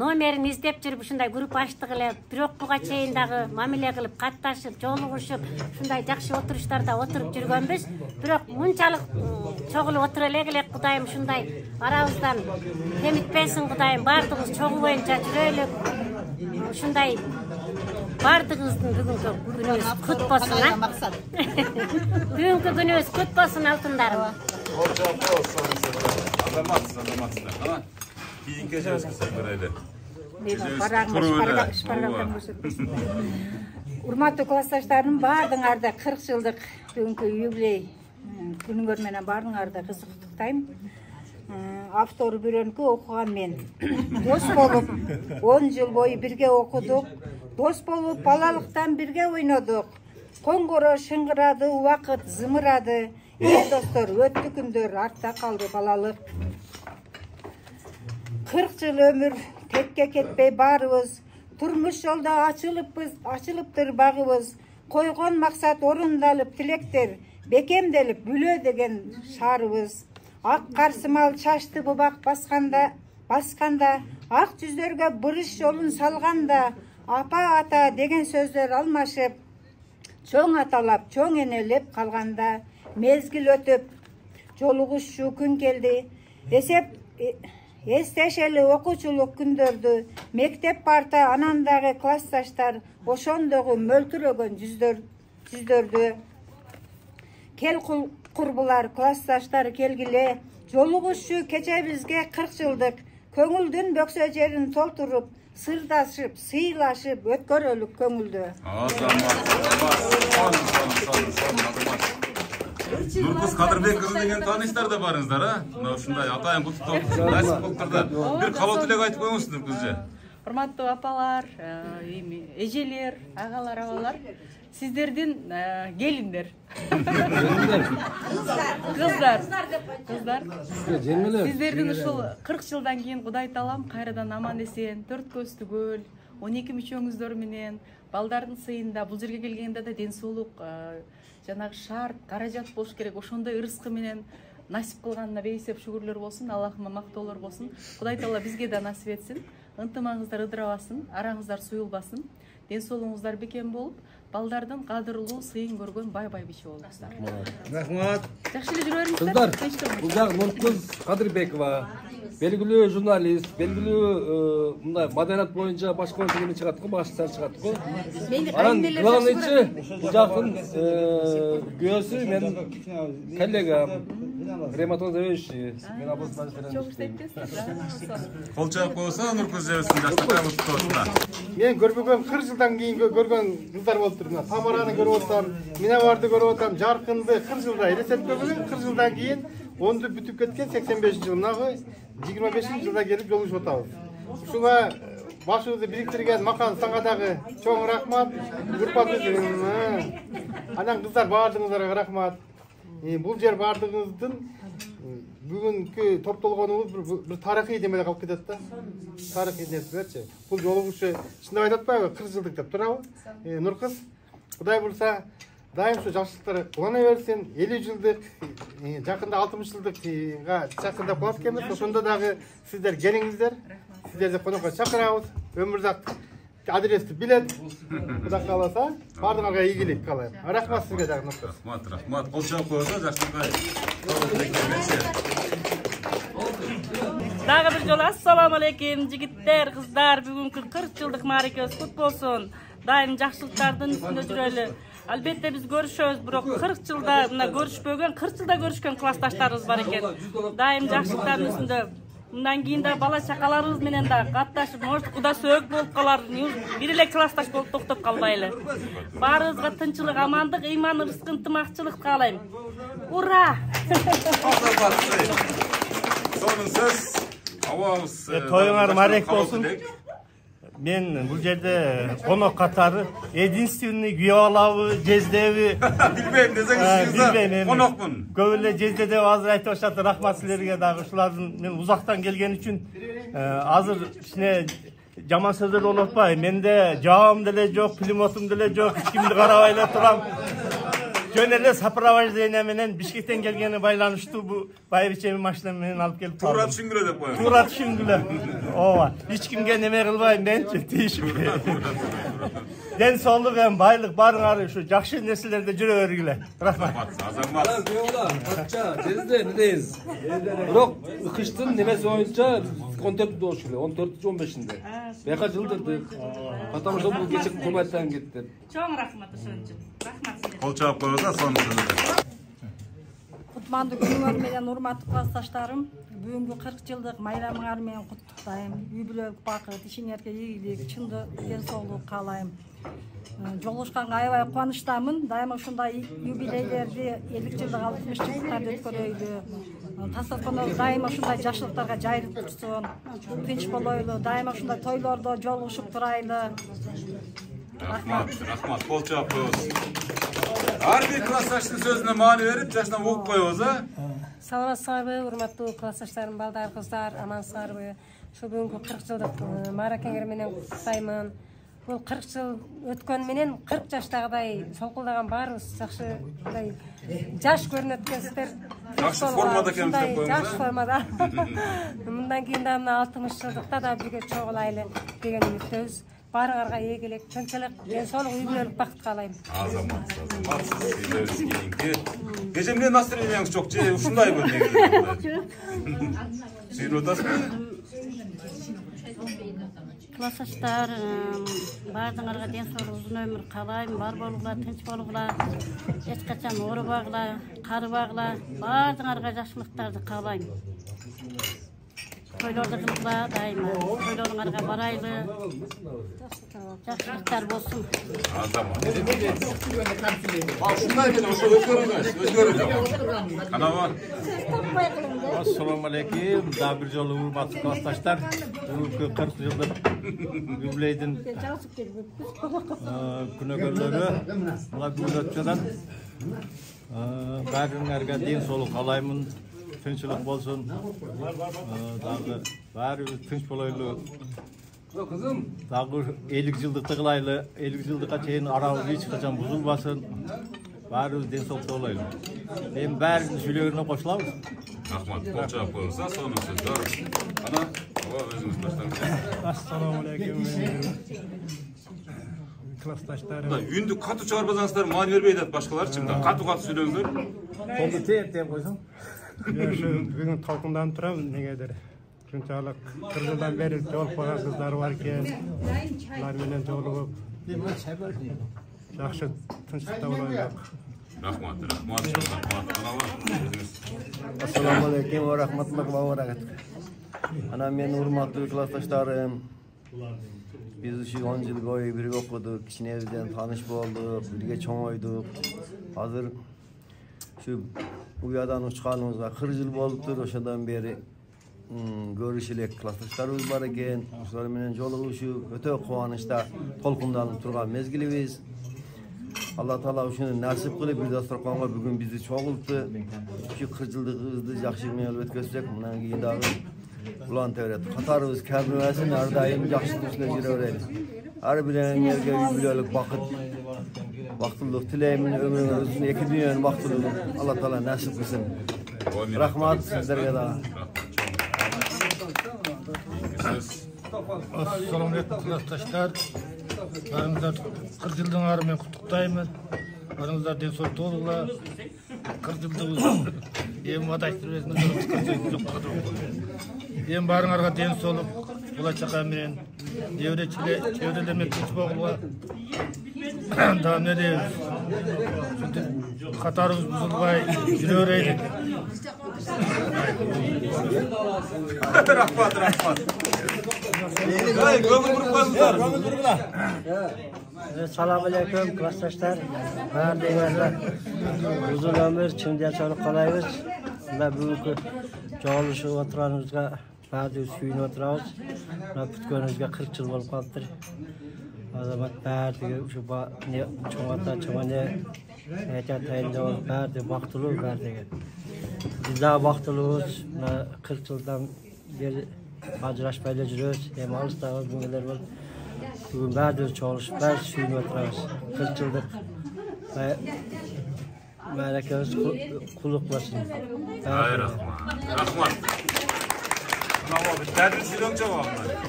номерин издеп жүрүп ушундай группа ачтык эле. Бирок буга чейин дагы мамиле кылып, катташып, жолугушуп, ушундай жакшы отуруштарда отуруп жүргөнбүз. Бирок мынчалык чогулуп отура элек Кудайым ушундай арабыздан темитпесин Кудайым. Бардыгыбыз чогуу боюнча жүрөлүк. Ушундай бардыгыбыздын бүгүнкү күнүбүз кут болсун. Бүгүнкү күнүбүз кут болсун алтындарым. Азамат. Кийинки сөзгө сөйлөйлү. Урматтуу классташтарым, бардыңарда 40 жылдык бүгүнкү юбилей күнүңөр менен бардыңарда кызыктыктайм. Автору бирөөнкү окуган мен. Дос болуп 10 жыл бою бирге окудук. Дос болуп балалыктан бирге ойнодук. Коңгоро шыңгырады, убакыт зымырады. Достор, өттү күндөр, артта калды балалык. 40 жыл өмүр текке кетпей барыбыз Turmuş yolda açılıptır bağımız. Koygon maksat orundalıp tilektir. Bekemdelip bülö degen şarыбыз. Ak karсымал çaştı bubak baskanda, ak жүздөргө bırış yolun salganda, apa ata degen sözler almaşıp, çoğ atalap, çoğ enelep kalganda, mezgil ötüp, joluguşu gün geldi. Естешели окуучулук күндөрдү, мектеп парта анандагы классташтар, ошондогу мөлтүрөгөн жүздөрдү. Кел курбулар, классташтар келгиле, жолугушчу кече бизге 40 жылдык, көңүлдүн бөксө жерин толтуруп, сырдашып, сыйлашып өткөрөлүк көңүлдү. Nurkuz Kadırбек kızı деген tanışlar da barыңыздар, ha? Ушундай атайын куттуктоо насип болуп турду. Бир калоо тилек айтып коюңуз Нуркузжа. Урматтуу апалар, эжелер, агалар, абалар, сиздердин келиндер. Кыздар. Сиздердин ушул 40 жылдан кийин Кудай таалам кайрадан аман эсен, төрт көз түгөл, 12 мүчөңүздөр менен балдардын сыйында бул жерге келгенде да ден соолук жанагы шарт, каражат болуш керек. Ошондой ырыскы менен насип кылганына бейсеп шүгүрлөр болсун, Аллахыма мактоолор болсун. Кудай таала бизге да насип этсин. Ынтымагыңыздар ыдырабасын, араңыздар суюлбасын. Ден соолугуңуздар бекем болуп, балдардын кадырлуу сыйын көргөн бай бичи болуңуздар. Рахмат. Жакшы эле жүрө бериңиздер. Кыздар, бул жак Нуркуз Кадырбекова, белгилүү журналист, белгилүү мындай маданият боюнча башкаруу тегени чыгат го, башчылар чыгат го. Анан главныйчы бул жактын күйөөсү менин коллегам Рематон Заведующий. Мен абысынан Çok isteптесиз. Кол чаап койсо Нуркуз Заведующий жаштарга куттуктоосуна. Мен көрбөгөн 40 жылдан кийин көргөн кыздар болуптур. Тамараны көрүп атам, Минабарды көрүп атам, Жаркынды 40 жылда элестетпөгөн 40 жылдан кийин онду бүтүп кеткен 85-жыл, мынагы 25-жылда келип жолугушуп атабыз. Ушуга башыбызды бириктирген Макан сага дагы чоң рахмат. Урпатыбыз. Анан кыздар баардыгыңыздарга рахмат. Бул жер баардыгыңыздын бүгүнкү топтолгонубуз бир тарыхый демеде калып кетет да. Тарыхый нерселерчи. Бул жолугушу чындап айтып атпайбы 40 жылдык деп турабы? Нуркыз, Кудай бурса дайым ушу жакшылыктар улана берсин. 50 жылдык, жакында 60 жылдыкка жакында калат экенбиз. Ошондо дагы сиздер келиңиздер. Сиздерди конокко чакырабыз. Өмүрзак адрести билет. Кудай кааласа, баардыгыңарга ийгилик каалайм. Рахмат сизге дагы Нуркыз. Рахмат. Кол чаап койсо жакшылыкка. Дагы бир жолу ассаламу алейкум жигиттер, кыздар, бүгүнкү 40 жылдык мааракебиз кут болсун. Дайым жакшылыктардын үстүндө жүрөлү. Албетте биз көрүшөбүз, бирок 40 жылда мына көрүшпөгөн, 40 жылда көрүшкөн классташтарыбыз бар экен. Дайым жакшылыктардын үстүндө. Мындан кийин да бала чакаларыбыз менен да катташып, может куда сөөгү болуп калар, бир эле классташ болуп токтоп калбайлы. Баарыбызга тынчылык, амандык, ыйман, ырыскы, ынтымакчылык каалайм. Ура! Сонун сөз. Абабыз. Тоюңар марек болсун. Мен бул жерде конок катары единственный күйө алабы, жездеби. Билбейм десеңиз, конокмун. Көп эле жезде деп азыр айтып атышат. Рахмат силерге дагы ушулардын мен узактан келген үчүн азыр кичине жаман сөздөр болуп атпайбы. Менде жабам деле жок, пулеметум деле жок, эч кимди карабай эле турам. Жөн эле сопровождение менен Бишкектен келгени байланыштуу бу байбичеми машина менен алып келип калдым. Туура түшүнгүлө деп коем. Туура түшүнгүлө. Ооба. Эч кимге неме кылбайм, менчи тийишип. Ден соолук эм байлык барыңар ушу жакшы нерселерде жүрө бергиле. Рахмат. Азамат. Кача, жезде не дейсиз? Бирок кыштын немеси боюнча 14 болуш керек, 14-15-инде. Бияка жылдырдык. Потому что бул кече куматтан кетти. Чоң рахмат ошон үчүн. Рахмат силерге. Кол чаап койсо сонун сөз. Кутмандуу күнүңөр менен урматтуу классташтарым, бүгүнкү 40 жылдык майрамыңар менен куттуктайм. Үй бүлөлүк бакыт, ишиңерге ийгилик, чындык, ден соолук каалайм. Жолугушканга аябай кубанычтамын. Дайыма ушундай юбилейлерди 50 жылдык, 60 жылдыктарды өткөрөйлү. Тастатканыбыз дайыма ушундай жакшылыктарга жайылып турсун. Тынч болойлу, дайыма ушундай тойлордо жолугушуп турайлы. Рахмат. Кол чаап коебуз. Ар бир классташтын сөзүнө маани берип, жаштан угуп коебуз, а? Саламатсыздарбы, урматтуу классташтарым, балдар, кыздар, амансыздарбы? Ушу бүгүнкү 40 жылдык мааракеңер менен куттуктаймын. Бұл 40 жыл өткен менен 40 жаштағыдай солқылдаған барымыз жақсы жаш көрінеді екенсіздер. Жақсы формада екенбіз деп қойыңыз. Жақсы формада. Мұндан кейін да мына 60 жылдықта да бірге чоғылайлы деген үміттеміз. Барыңарға егілек, тынчылық, денсаулық, үй-бүлөлүк бақыт қалаймын. Азамат, кеше менен настроениеңиз жок, же ушундайбы негизи? Сүйүнүп атасызбы? Классташтар, бардыңарға денсаулық, uzun ömür қалаймын, бар болуғыла, тынч болуғыла, ешқачан оорубагыла, карыбагыла, бардыңарға жакшылыктарды каалайм. Toylorda kılıkla daima, toylorlarga baraylı, жақсылықтар болсын. Азамат. Шундай деле, ошо өзгөрүңүз. Канабар. Ассаламу алейкум. Да бир жолу урматтуу классташтар. Бүгүнкү 40 жылдык юбилейдин күнөгөрлөрү мына бүгүн өтүп жатат. Баарыңарга ден соолук каалаймын. Тынчылык болsun. Дагы баарыбыз тынч болойлу. Дагы 50 жылдыкты кылайлы. 50 жылдыкка чейин арабыз эч качан бузулбасын. Баарыбыз ден соолукта болойлу. Эми баарыбыздын сүйлөгөнүнө кошулабыз. Рахмат. Кол чаап коюңуз. Сонун сөздөр. Ана, өзүңүз баштаңыз. Ассаламу алейкум. Классташтарым. Үндү катуу чыгарбасаңыздар маани бербей атат башкаларчы. Катуу сүйлөңүздөр. Колду теп койсоң. Бүгін талқындан тұрам, негедір. Шунчалык 40 жылдан бері жолықпаған қыздар бар екен. Оларменен жолығып, жақсы тынчтықта болайық. Рахмат. Ассаламу алейкум ва рахматуллахи ва баракатух. Ана мен урматтуу классташтарым. Biz şu 10 yıl boyu birge okuduk, kişinevizden tanış olduk, birge çoğoyduk. Hazır şu uyadan uçkanımızga 40 yıl boluptur, oşadan beri görüşülek klassdaşlarımız var eken. Uşlar menen joluguşu öte kuvanычta tolkundanıp turgan mezgilimiz. Allah Taala uşunu nasip kılıp bir dasturkanга bugün bizi çoğulttu. Şu 40 yıldığımızdı jakşı menel ötközsek, bundan keyin dagı ulan tevret. Katarыбыз kemmesin, her daim jakşı üstüne jirevereliz. Her bilen yerge үй-бүлөлүк bakıt, baktıllık tileymin, ömrünün uzun, iki dünyanın baktıllığı Allah Taala nasip kılsın. Rahmat sizlerge daha. Assalamu aleykum klassdaşlar. Barыңыздар 40 жылдың арымен құттықтаймын. Барыңыздар денсаулықта болыңыздар. 40 жылдығыз ем Ем барыңарға денсаулық, болашаққа менен чеврелермен тынч болуға. Да не дейбиз. Катарыбыз бузулбай жүрө берелик. Рахмат. Assalamu aleykum klassdaşlar. Bardinglar uzun ömür, chin densoqlik qalaymiz. Mına bugungi joylashib o'tirganimizga ba'zi suyunib o'tiramiz. Mına kutganimizga 40 yil bo'lib qolibdir. Azamat ba'ziga shu cho'ng'ata cho'ng'ane aytgan tayinda ba'zi vaqtli ba'ziga. Bizlar vaqtlimiz 40 yildan beri ajrashmayla yuribmiz. Hem olisdagi bungalar bor. Bugün ba'zi çalışıp, ba'zi suyunib o'tiramiz. 40 yildir malakamiz qulluq qilsin. Rahmat.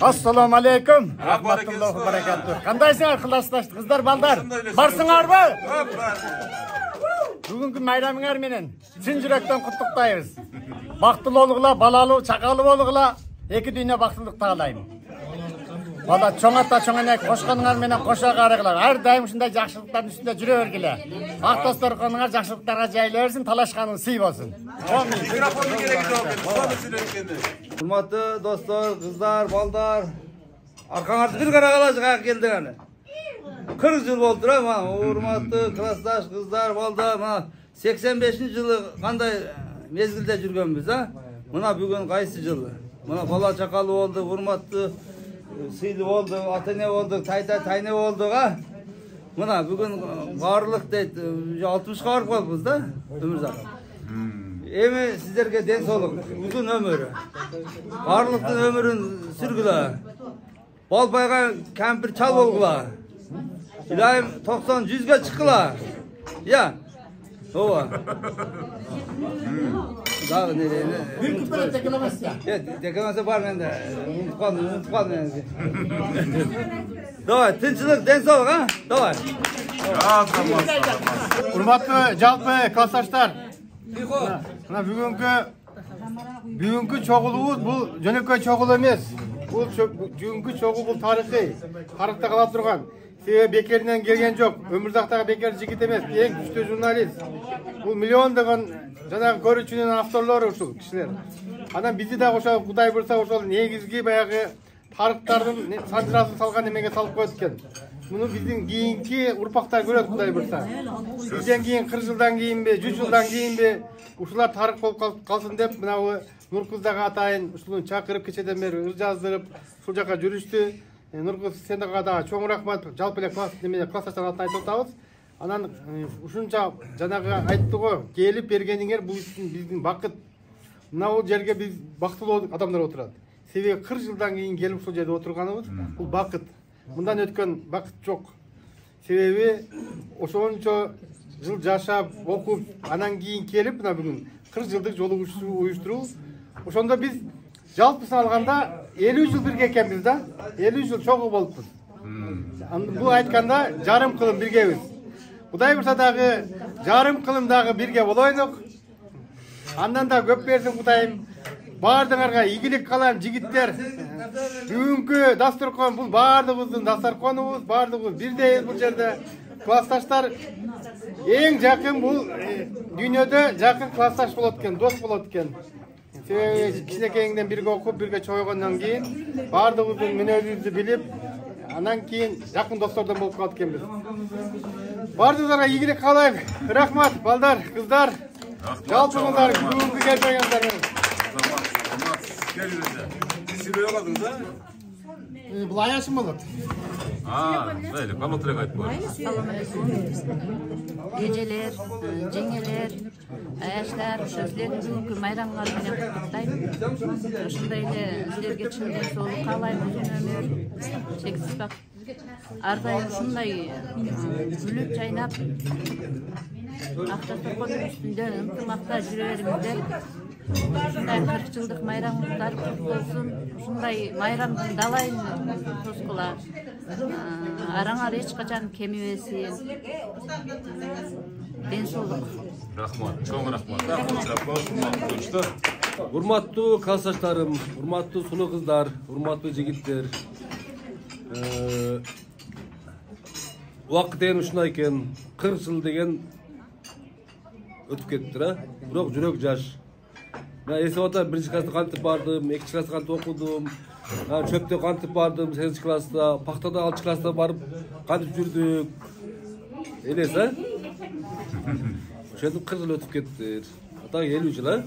Assalamu aleykum. Rahmatullohi va barakatuh. Qandaysыңар классташ кыздар, балдар? Барсыңарбы? Бүгүнкү майрамыңар менен чын жүрөктөн куттуктайбыз. Бактылуу болгула, балалуу, чакалуу болгула, эки дүйнө бактылык таалайм. Бала чоңата чоңене кошконуңар менен кошо карыгыла. Ар дайым ушундай жакшылыктардын үстүндө жүрө бергиле. Ак досторконуңар жакшылыктарга жайыла берсин, талашканыңыз сый болсун. Микрофондун кереги жок. Урматтуу достор, кыздар, балдар, аркаңарды бир карагалачы каяка келдиң аны. 40 жыл болду ма, урматтуу классташ кыздар, балдар, 85-жылы кандай мезгилде жүргөнбүз, а? Мына бүгүн кайсы жыл? Мына бала чакалуу болду, урматтуу сыйлы болду, ата-эне болду, тайне болду, а? Мына бүгүн барлык дейт, 60га барып калдык да, өмүрзак. Эми сиздерге ден соолук, узун өмүр. Барлыктын өмүрүн сүргүлө. Balpaygan kampir çal bolgula. İlayim 90-100'ge çıkıla. Ya. Ova. Daha ne? Bir böyle tekelemez ya. Evet, tekelemesi var bende. Unutkan yani. Давай, tinchlik, densolik ha? Давай. Урматтуу жалпы классташтар. Мына бүгүнкү чогулуубуз бул жөнөкөй чогулуу эмес. Бул бүгүнкү чогуу бул тарыхый. Тарыхта кала турган. Себеби бекеринен келген жок. Өмүрзактагы бекер жигит эмес, эң күчтүү журналист. Бул миллиондогон жанагы көрүүчүнүн авторлору ушул кишилер. Анан бизди дагы ошо Кудай буйрса ошол негизги баягы тарыхтардын санжырасын салган эмеге салып коет экен. Муну биздин кийинки урпактар көрөт Кудай буйрса. Бизден кийин 40 жылдан кийинби, 100 жылдан кийинби ушулар тарых болуп калсын деп мынабы Нуркыз дагы атайын ушуну чакырып кечеден бери ыр жаздырып ушул жака жүрүштү. Нуркыз сен дагы чоң рахмат. Жалпы эле классташтар атынан айтып атабыз. Анан ушунча жанагы айтты го, келип бергениңер бул биздин бакыт. Мына бул жерге биз бактылуу адамдар отурат. Себеби 40 жылдан кийин келип ушул жерде отурганыбыз бул бакыт. Мындан өткөн бакыт жок. Себеби ошончо жыл жашап, окуп, анан кийин келип мына бүгүн 40 жылдык жолугушуу уюштуруу. Ошондо биз жалпысын алганда 50 жыл бирге экенбиз да. 50 жыл чогуу болуппуз. Бул айтканда жарым кылым биргебиз. Кудай буйрса дагы жарым кылым дагы бирге болойлук. Андан да көп берсин Кудайым. Бардыңарга ийгилик каалайм жигиттер. Бүгүнкү дастаркон бул бардыгыбыздын дастарконубуз, бардыгыбыз бирдейбиз бул жерде. Классташтар эң жакын бул дүйнөдө жакын классташ болот экен, дос болот экен. Себеби кичинекейиңден бирге окуп, бирге чойгондон кийин бардыгыбыздын мүнөзүбүздү билип, анан кийин жакын достордон болуп калат экенбиз. Бардыгыңарга ийгилик каалайм. Рахмат, балдар, кыздар. Жалпыңыздар бүгүнкү келбегендер. Силе калдыңыз да? Бул аяшым болот. Мейли, калотрек айтып кой. Эжелер, жеңелер, аяштар, силерди бүгүнкү майрамыңар менен куттуктайм. Ошондой эле силерге чын ден соолук каалайм, узун өмүр, чексиз бакыт. Ар дайым ушундай күлүп жайнап, ак дастаркондун үстүндө ынтымакта жүрө бериңиздер. Ушундай 40 жылдык майрамыңыздар куттук болсун. Ушундай майрамдын далайын тоскула. Араңар эч качан кемибесин. Ден соолук. Рахмат, чоң рахмат. Урматтуу классташтарым, урматтуу сулуу кыздар, урматтуу жигиттер. Убакыт деген ушундай экен. 40 жыл деген өтүп кетти, а? Бирок жүрөк жаш. Мен эсеп атам, 1-чи класста кантип бардым, 2-чи класста кантип окудум, чөптө кантип бардым, 8-чи класста, пактада 6-чи класста барып кантип жүрдүк. Элес, а? Ошентип 40 жыл өтүп кетти. Ата 50 жыл, а?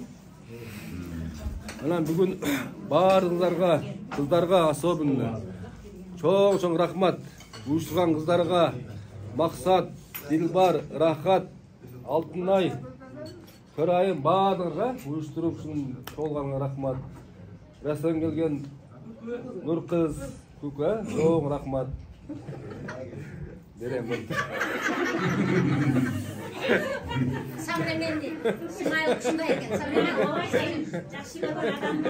Анан бүгүн баарыңыздарга, кыздарга особенно чоң рахмат. Уюштурган кыздарга Максат, Дилбар, Рахат, Алтынай, Көрайым баардыгына уюштуруп ушун чогулганга рахмат. Растан келген Нуркыз, Күкө, чоң рахмат. Берем. Современный. Смайл ушундай экен. Современный. Ой, сен жакшы көргөн адаммын.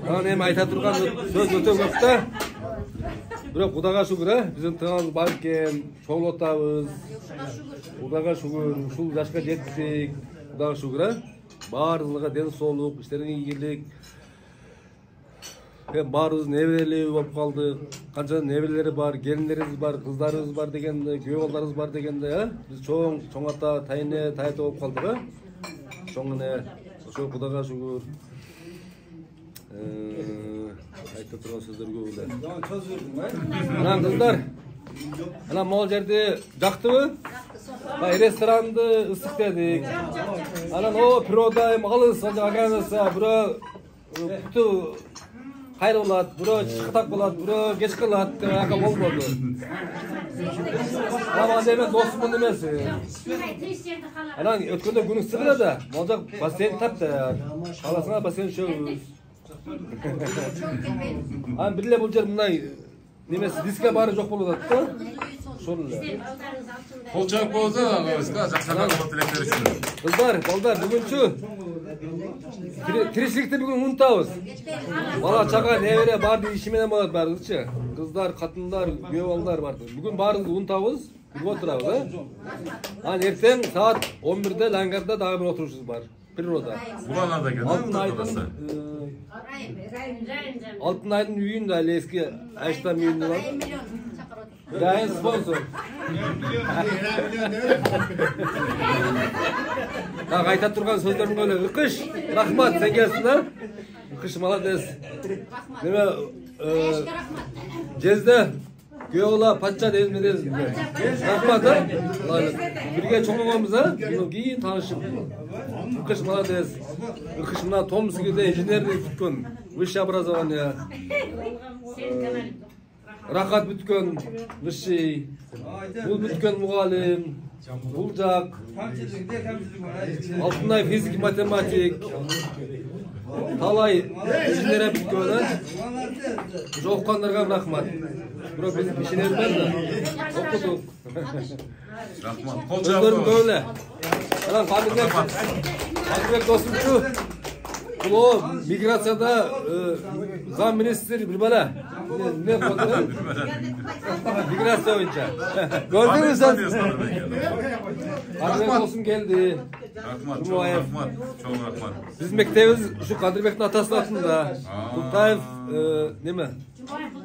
Анан эми айта турган сөз өтө көп да. Бирок Кудайга шүгүр, биздин тыгыбыз бар экен, чоңулуп атабыз. Кудайга шүгүр, ушул жашка жеттик. Кудайга шүгүр, баарыңызга ден соолук, иштериңизге ийгилик. Баарыбыз неберелүү болуп калдык. Канча неберелери бар, келиндерибиз бар, кыздарыбыз бар дегенде, күйөө балдарыбыз бар дегенде, биз чоң ата, тайне, тайта болуп калдык, а? Чоң эне, ошо Кудайга шүгүр. Айта турган сөздөр көп эле. Анан кыздар, анан могул жерди жактыбы? Ресторанды ысык дедик. Анан природа алыс, аграса, бирөө күтүү кайра болот, бирөө чыктак болот, бирөө кеч кылат деп ага болбоду. Ага деме досмун эмес. Анан өткөндө күн ысык эле да, могул жак бассейн тапты. Каласыңар бассейн чөбүз. Аны бир эле бул жер мындай немеси диске баары жок болуп атат да. Ошол эле. Кол чабып болсо, агабызга жакшырак болот электер үчүн. Кыздар, балдар бүгүнчү тиричиликти бүгүн унутабыз. Бала чага небере баардыгы иши менен болот баарыбызчы. Кыздар, катындар, күйөө балдар бар. Бүгүн баарыбызды унутабыз, билип отурабыз, Анан эртең саат 11-де Лангарда дагы бир отурушубуз бар. Природа. Буланада экен. Алтын айдын үйүндө эле эски Айштам үйүндө бар. Райын спонсор. Так айта турган сөздөрүм эле. Ыкыш, рахмат сен келсиң да. Ыкыш молодец. Неме Жезде күйөөла патча дедиз. Рахмат да. Бирге чоңойгонбуз да. Мунун кийин таанышып. Ыкыш молодец. Ыкыш мына Томскийде инженердик бүткөн, высшее образование. Рахат бүткөн высший. Бул бүткөн мугалим. Бул жак. Алтынай физик, математик. Талай инженер бүткөн да. Жоккандарга рахмат. Бирок биздин ишенебиз бар да. Окудук. Рахмат. Кол жабып эле. Анан Кадырбек досумчу. Бул миграцияда зам министр бир бала. Не кодо? Миграция боюнча. Көрдүңүз сен? Кадырбек досум келди. Рахмат, рахмат. Чоң рахмат. Биздин мектебибиз ушу Кадырбектин атасынын атында. Култаев неме?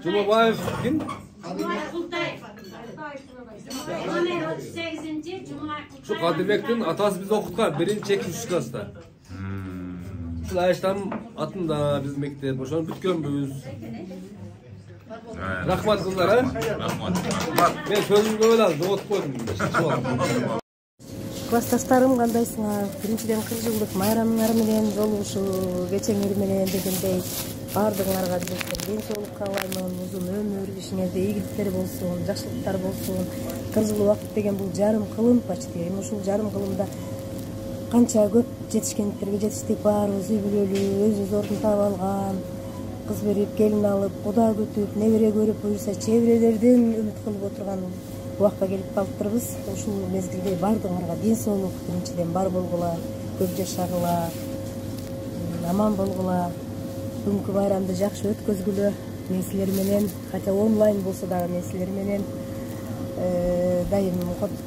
Жумабаев ким? Şu Kadirbek'tin atası bizi okutkан 1-2 klasta. Şu Ayştam atında biz mektep, oşonu bütkönbüz. Rahmat kızlar ha? Rahmat. Ben sözümü böyle aldım, otup koydum. Классташтарым кандайсыңар? Биринчиден 40 жылдык майрамыңар менен жолугушуу кечеңер менен дегендей баардыгыңарга дилектер ден соолук каалаймын, узун өмүр, ишиңерде ийгиликтер болсун, жакшылыктар болсун. 40 жыл убакыт деген бул жарым кылым почти. Эми ушул жарым кылымда канча көп жетишкендиктерге жетиштик баарыбыз үй бүлөлүү, өзүбүз ордун таап алган, кыз берип, келин алып, куда күтүп, небере көрүп, буюрса чебирелерден үмүт кылып отурган убакка келип калыптырбыз. Ушул мезгилде баардыгыңарга ден соолук биринчиден бар болгула, көп жашагыла, аман болгула. Бүгүнкү байрамды жакшы өткөзгүлө, мен силер менен, хотя онлайн болсо дагы мен силер менен дайым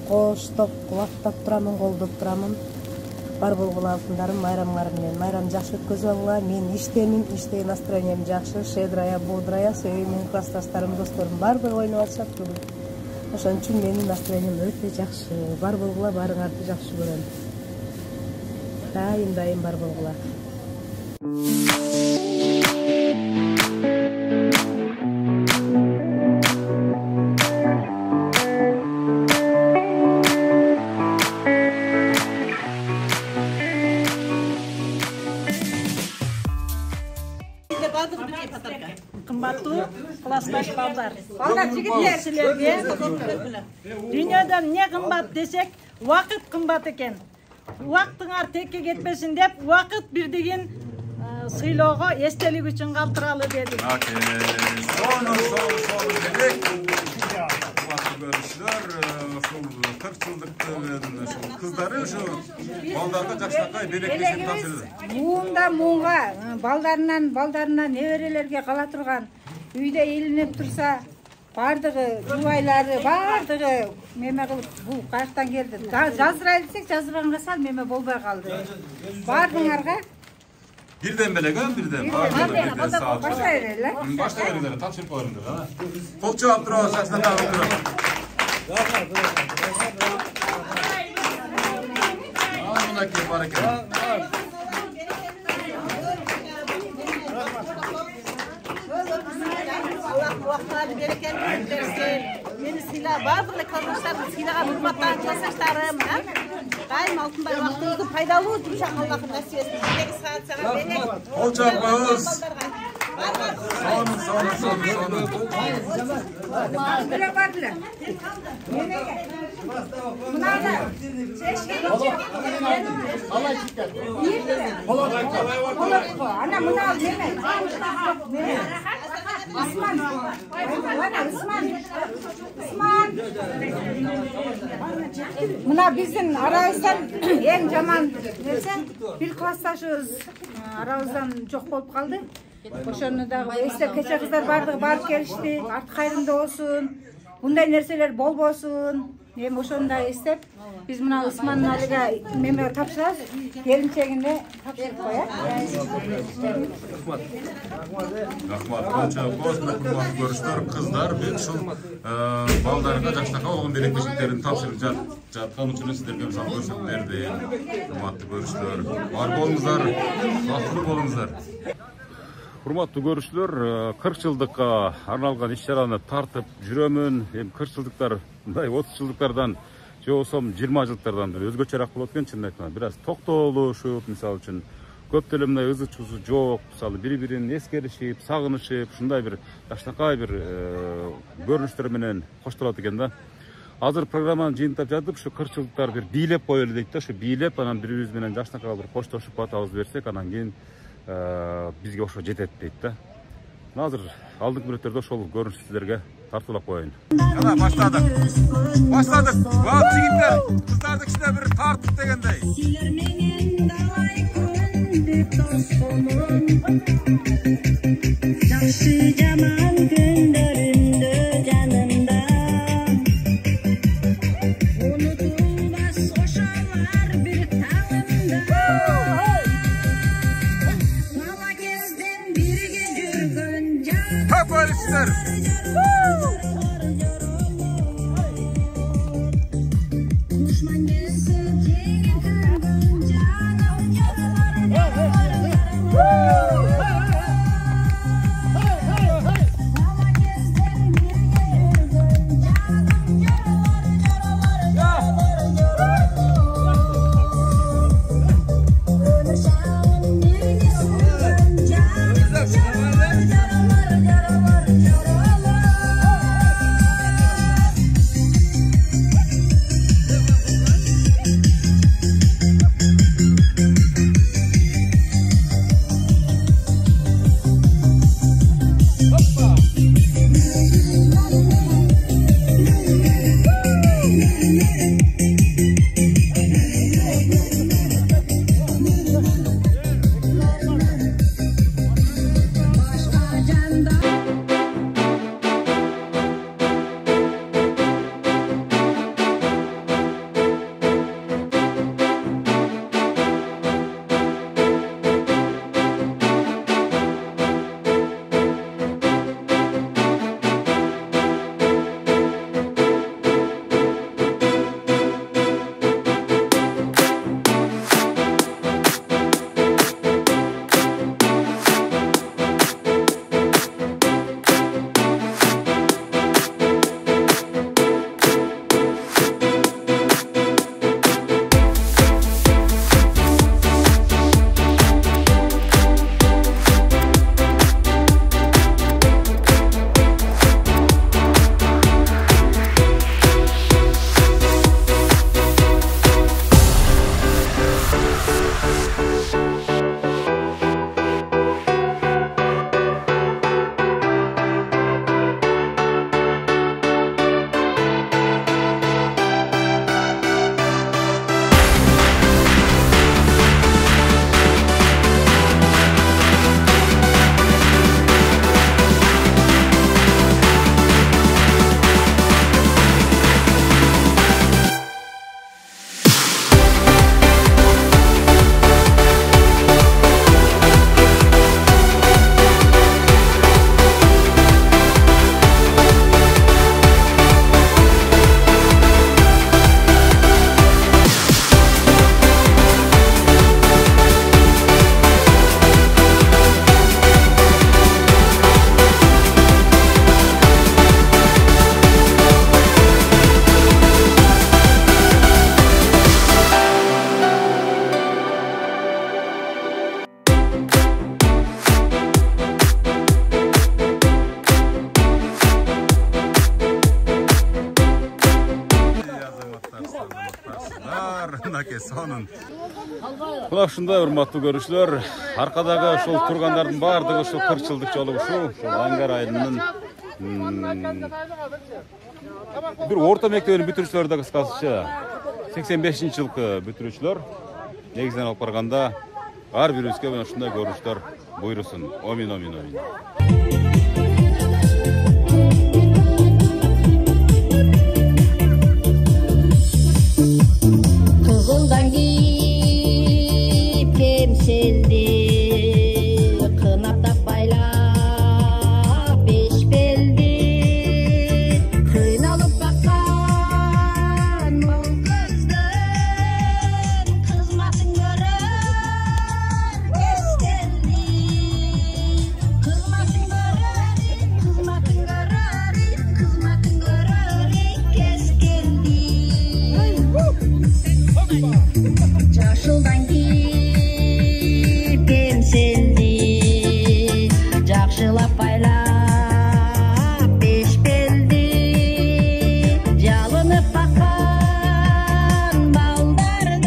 коштоп, кубаттап турамын, колдоп турамын. Бар болгула алтындарым, майрамыңар менен. Майрамды жакшы өткөзүп алгыла. Мен иштемин, иштей настроением жакшы, шедрая, бодрая, менин классташтарым, досторум баардыгы ойноп атышат бүгүн. Ошон үчүн менин настроением өтө жакшы. Бар болгула, баарыңарды жакшы көрөм. Дайым бар болгула. Кымбаттуу классташ балдар. Силерге дүйнөдө эмне кымбат десек, убакыт кымбат экен. Убактыңар текке кетпесин деп, убакыт бирдигин сыйлоого эстелик үчүн калтыралы дедик. Сону дедик. Görüşler, ушул 40 жылдык кыздары ушу балдарга жакшылыкка белектешип тапшырды. Муунда муунга балдарынан неберелерге кала турган үйдө илинип турса, баардыгы жубайлары, баардыгы меме кылып бул каяктан келди. Жаздырайлы десек, жаздырганга сал меме болбой калды. Баардыгыңарга Birden belege, birden. Başla verirler. Başla verirler, tapşırıp verirler. Kol cevap durur, saçtan devam durur. Buna ki, bana ki. Allah vaktları bereketli versin. Beni silah, bazı kalmışlarım, silah'a hürmetler, klasaşlarım. Daim altında vaktımızı faydalı olsun. Allah'ın nasip etsin. Saat sana beni. Kol cevap Mına bizim arayızdan en jaman nerse bir klastaşız arayızdan çok bolup kaldı. Oşonu da esnep keçe kızlar barıp gelişti. Artık hayrında olsun. Bunday nerseler bol bolsun. Hem oşonu da esnep biz mına Osman Ali'ga meme tapşırız. Gelinçeginde tapşırıp koyar. Rahmat. Kança hurmatly görüşler kızlar bir şul baldarga жаштакка болгон берекешиктерин тапшырып жаткан үчүн сиздерге мисал көрсөтүп берди. Hurmatly görüşler. Бар болуңуздар, бактылуу болуңуздар. Hurmatly görüşler, 40 жылдыкка арналган иш-чараны тартып жүрөмүн. Эми 40 жылдыктар, мындай 30 жылдыктардан же болсом 20 жылдыктардан бир өзгөчөрөөк болот экен, чынын айтканда. Бир аз токтолушуп, мисалы үчүн көп деле мындай ызы-чузу жок, мисалы бири-бирин эскеришип, сагынышып, ушундай бир жаштакай бир көрүнүштөр менен коштолот экен да. Азыр программаны жыйынтап жатып, ушу 40 жылдыктар бир бийлеп коелу дейт да, ушу бийлеп анан бири-бирибиз менен жаштакай бир коштошуп батабызды берсек, анан кийин бизге ошо жетет дейт да. Азыр алдыңкы мүнөттөрдө ошол көрүнүштү сиздерге тартуулап коеюн. Жана баштадык. Баштадык. Бак жигиттер, кыздарды кичине бир тартып дегендей. Силер менен далай күндүк досумун. Жакшы жаман күндөрүндө жанымда. Унутулбас ошолор бир таңымда. Мала кезден бирге жүргөн жан. Тапалыштар. Мынакей сонун. Мына ушундай урматтуу көрүүчүлөр, аркадагы ушул тургандардын баардыгы ушул 40 жылдык жолугушуу, ушул Аңгар айылынын бир орто мектебинин бүтүрүүчүлөрү да кыскасыча 85-жылкы бүтүрүүчүлөр. Негизинен алып караганда ар бирибизге мына ушундай көрүнүштөр буйрусун. Амин, амин, амин. Kızıldan giyip temsildi, kınap da baylap beş beldi, kıynalıp bakan o gözden kızmasın görür geç geldi, kızmasın görür geç geldi. Жашылдан киіп темселді, жақшылап байлап беш белді, жалынып баққан балдардың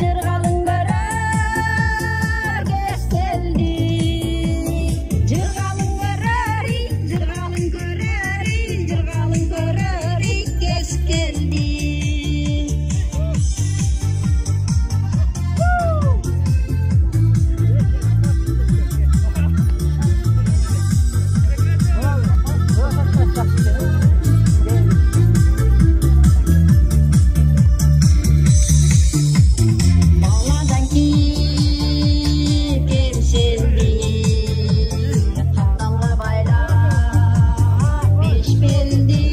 жырғалын көрер кез келді, жырғалын көрер кез келді. Баладан киіп темселді, қамдалға байлап беш белді,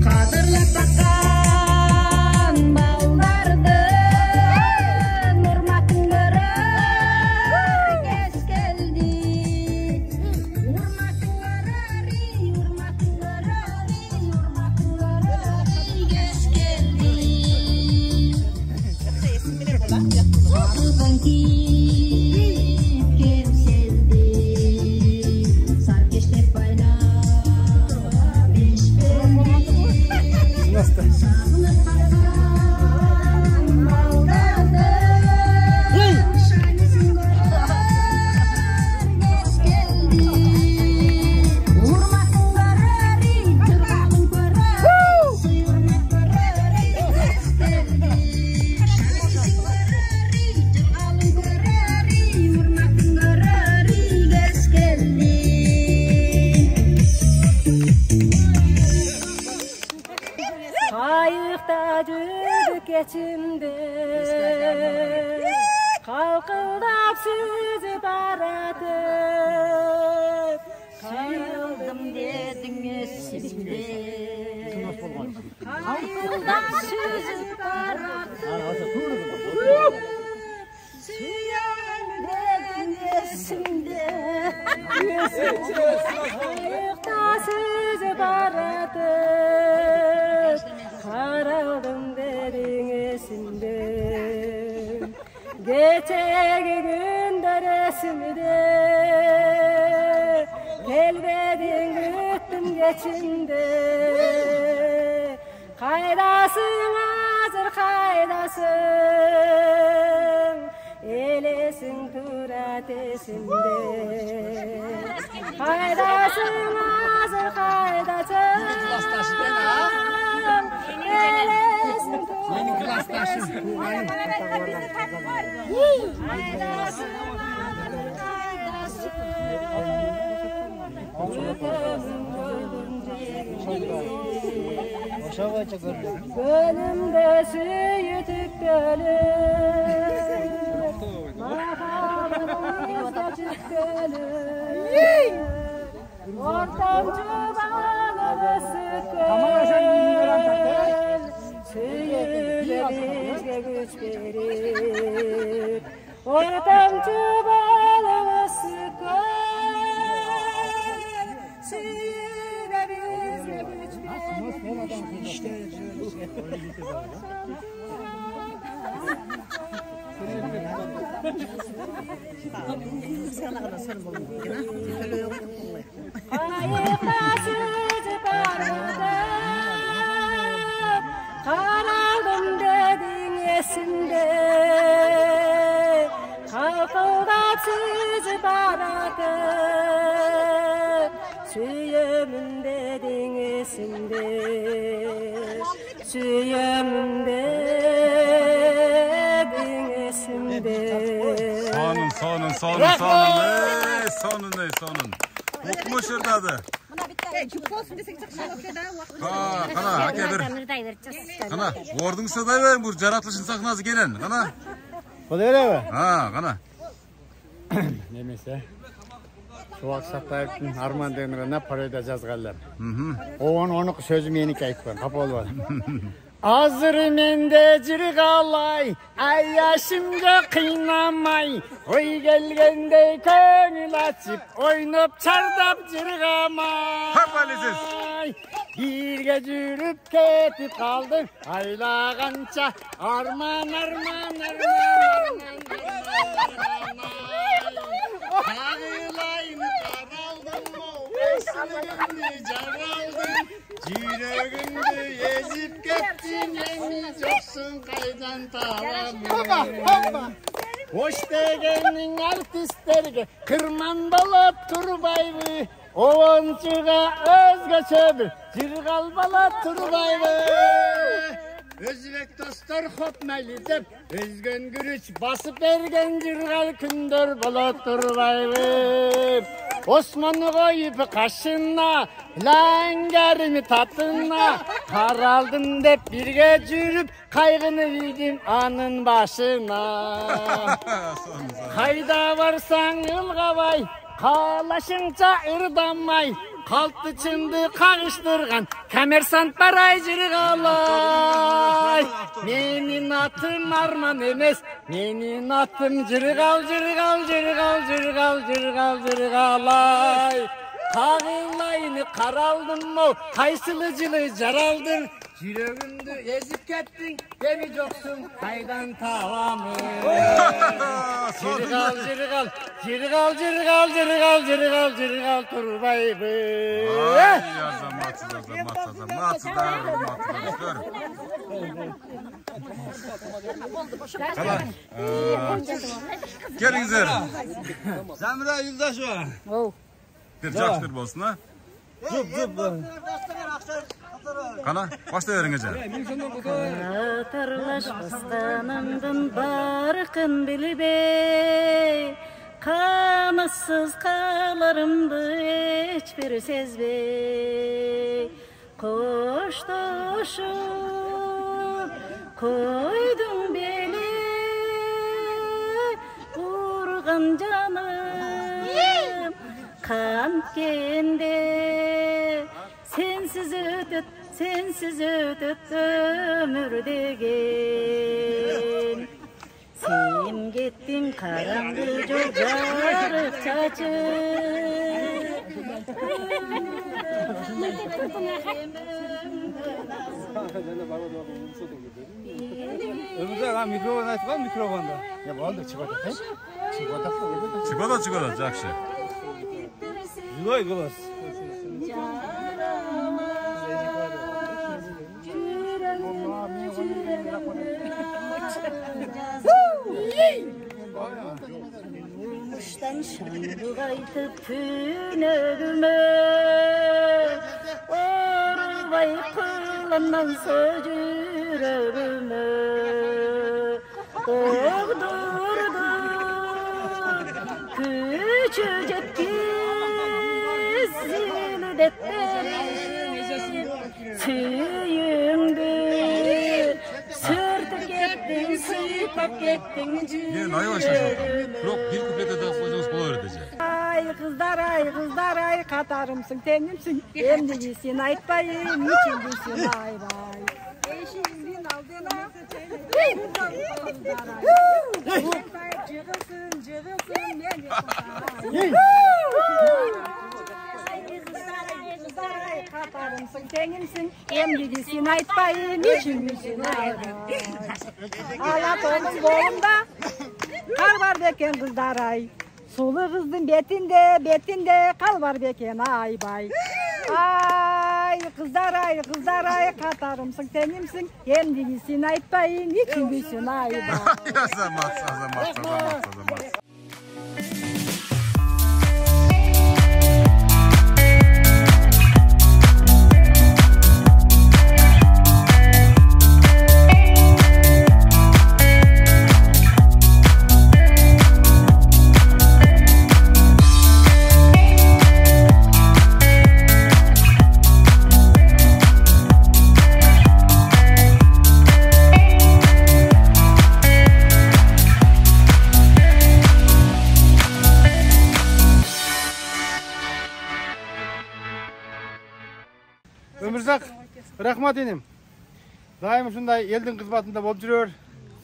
қадырлап баққан балдардың урматын көрер кез келді, урматын көрер кез келді. Kızıldan kiyip temseldi, sarkeşlep baylap beş beldi, sabınıp bakkan baldardım, şanesin görür geç geldi, urmatın görür, jırgalın görür, sıyırmak görür geç geldi, şanesin görür, jırgalın görür, urmatın görür geç geldi. Kayıkta yüzdük geçimde, kalkıldap süzüp aradık. Kayıldım dedin esimde, Kayıkta süzüp aradık. Süyem dedin esimde. Kayıkta süzüp aradık. Karaldım dedin esimde. Geçeki günler esimde. Gelmedin gittim geçimde. Kaydasın hazır kaydasın, elesin turat esimde. Kaydasın hazır kaydasın, elesin turat esimde. Kaydasın hazır kaydasın, gönlümde süyütük gönül, makamımızda çık gönül, ortamcı bağlı sık gönül, süyüle bizge güç verir, ortamcı bağlı sık gönül, süyüle bizge güç verir. Kayıkta süzüp aradık, yüreğimde esimde. Sonun. Okumuş adı. Kana, ake bir. Kana, ordun saday verin bu jaratılışın sahnası gelen. Kana. Oluyor abi. Ha, kana. Немесе Шуак Саттаевтың арман дегеніне парода жазғанlar. Оның сөзі менікі айтпан, қап болбады. Азыр менде жырғалай, аяшымды қинамай, ой келгендей көңіл açıp, ойнап чардап жырғамай. Birge жүріп кетіп қалдың, айлағанша арман. Ağlayını karaldım o, esnegimdi caraldım. Yüreğimdi ezip kettin, yeni yoksun kaydan talamı. Hoş degenin artistlerge kırman balap turbaylı. Oğuncuğa özge çöbür, jirgal balap turbaylı. Özbek dostlar hopmaylı dep, özgön gürüç basıp bergen jirgal kündör balap turbaylı. Osman'ı koyup kaşına, langarını tatına, karaldım dep birge jürüp, kaygını bildim anın başına. Kayda varsan ılgabay, kalaşınca ırdanmay, kalktı çındı kağıştırgan, kamersant baray jırgalay. Menin atım arman emes, menin atım jırgalay. Kağılayını karaldın mı, kaysılı jılı jaraldın. Yüreğimdi ezip kettin, demi yoksun kaydan tavamı. Jırgal turbayı. Ay azamatsız. Gelingizler. Zamira Yıldaşova. Bir жақсылар болсын, ha? Жұп. Kana, başlayıveriniz. Қатарлаш бастанымдың барқын білбей, қамыссыз қаларымды ешбір сезбей, қошташып қойдың белі, ұрған жаным қанткенде, sensiz ötüp ömür degen. Sen gittin karanlı çok jarık çaçıp. Ömürde lan mikrofon açma mikrofonda. Ya oldu çıkacak. Çıkada, жақсы. Жылой голос. Olmuştan şanlık aytıp tünegüme, orvay kılandan söz yüreğime. Doğdurdur küçücük gizli defterim, tüyümdü sırtıp kettin, sıkıp kettin yüreğime. Yok, bir kuplete daha koysanız kolayır. Ay kızlar ay katarımsın, tenimsin. Emdigi sen aytpayım, içimdisin ay bay. Eşiğimin aldığına Cığılsın meni kızlar katarımsın, tenimsin. Emdigi sen aytpayım, içimdisin ay bay. Alat oğlum kolumda kar var beken kızlar ay. Sulu kыздың betinde kal var beken ay bay. Ay kızlar ay katarımsın, tenimsin. Emdigi sen aytpayın, içimdisin ay bay. Azamат. Рахмат енем. Дайым ушундай элдин кызматында болуп жүрөр.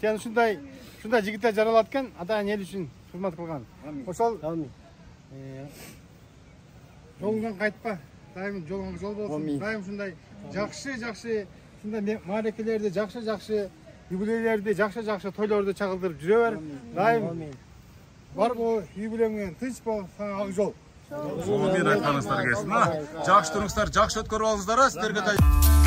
Сен ушундай жигиттер жаралаткан, атайын эл үчүн кызмат кылган. Ошол жолуңдан кайтпа. Дайым жолуңуң жол болсун. Дайым ушундай жакшы ушундай маарекелерди, жакшы юбилейлерди, жакшы тойлорду чагылдырып жүрө бер. Дайым бар бул юбилейиңен тынч бол, сага ак жол. Мен айтканыңыздар келсин. Жакшы туруңуздар, жакшы өткөрүп алыңыздар, сиздерге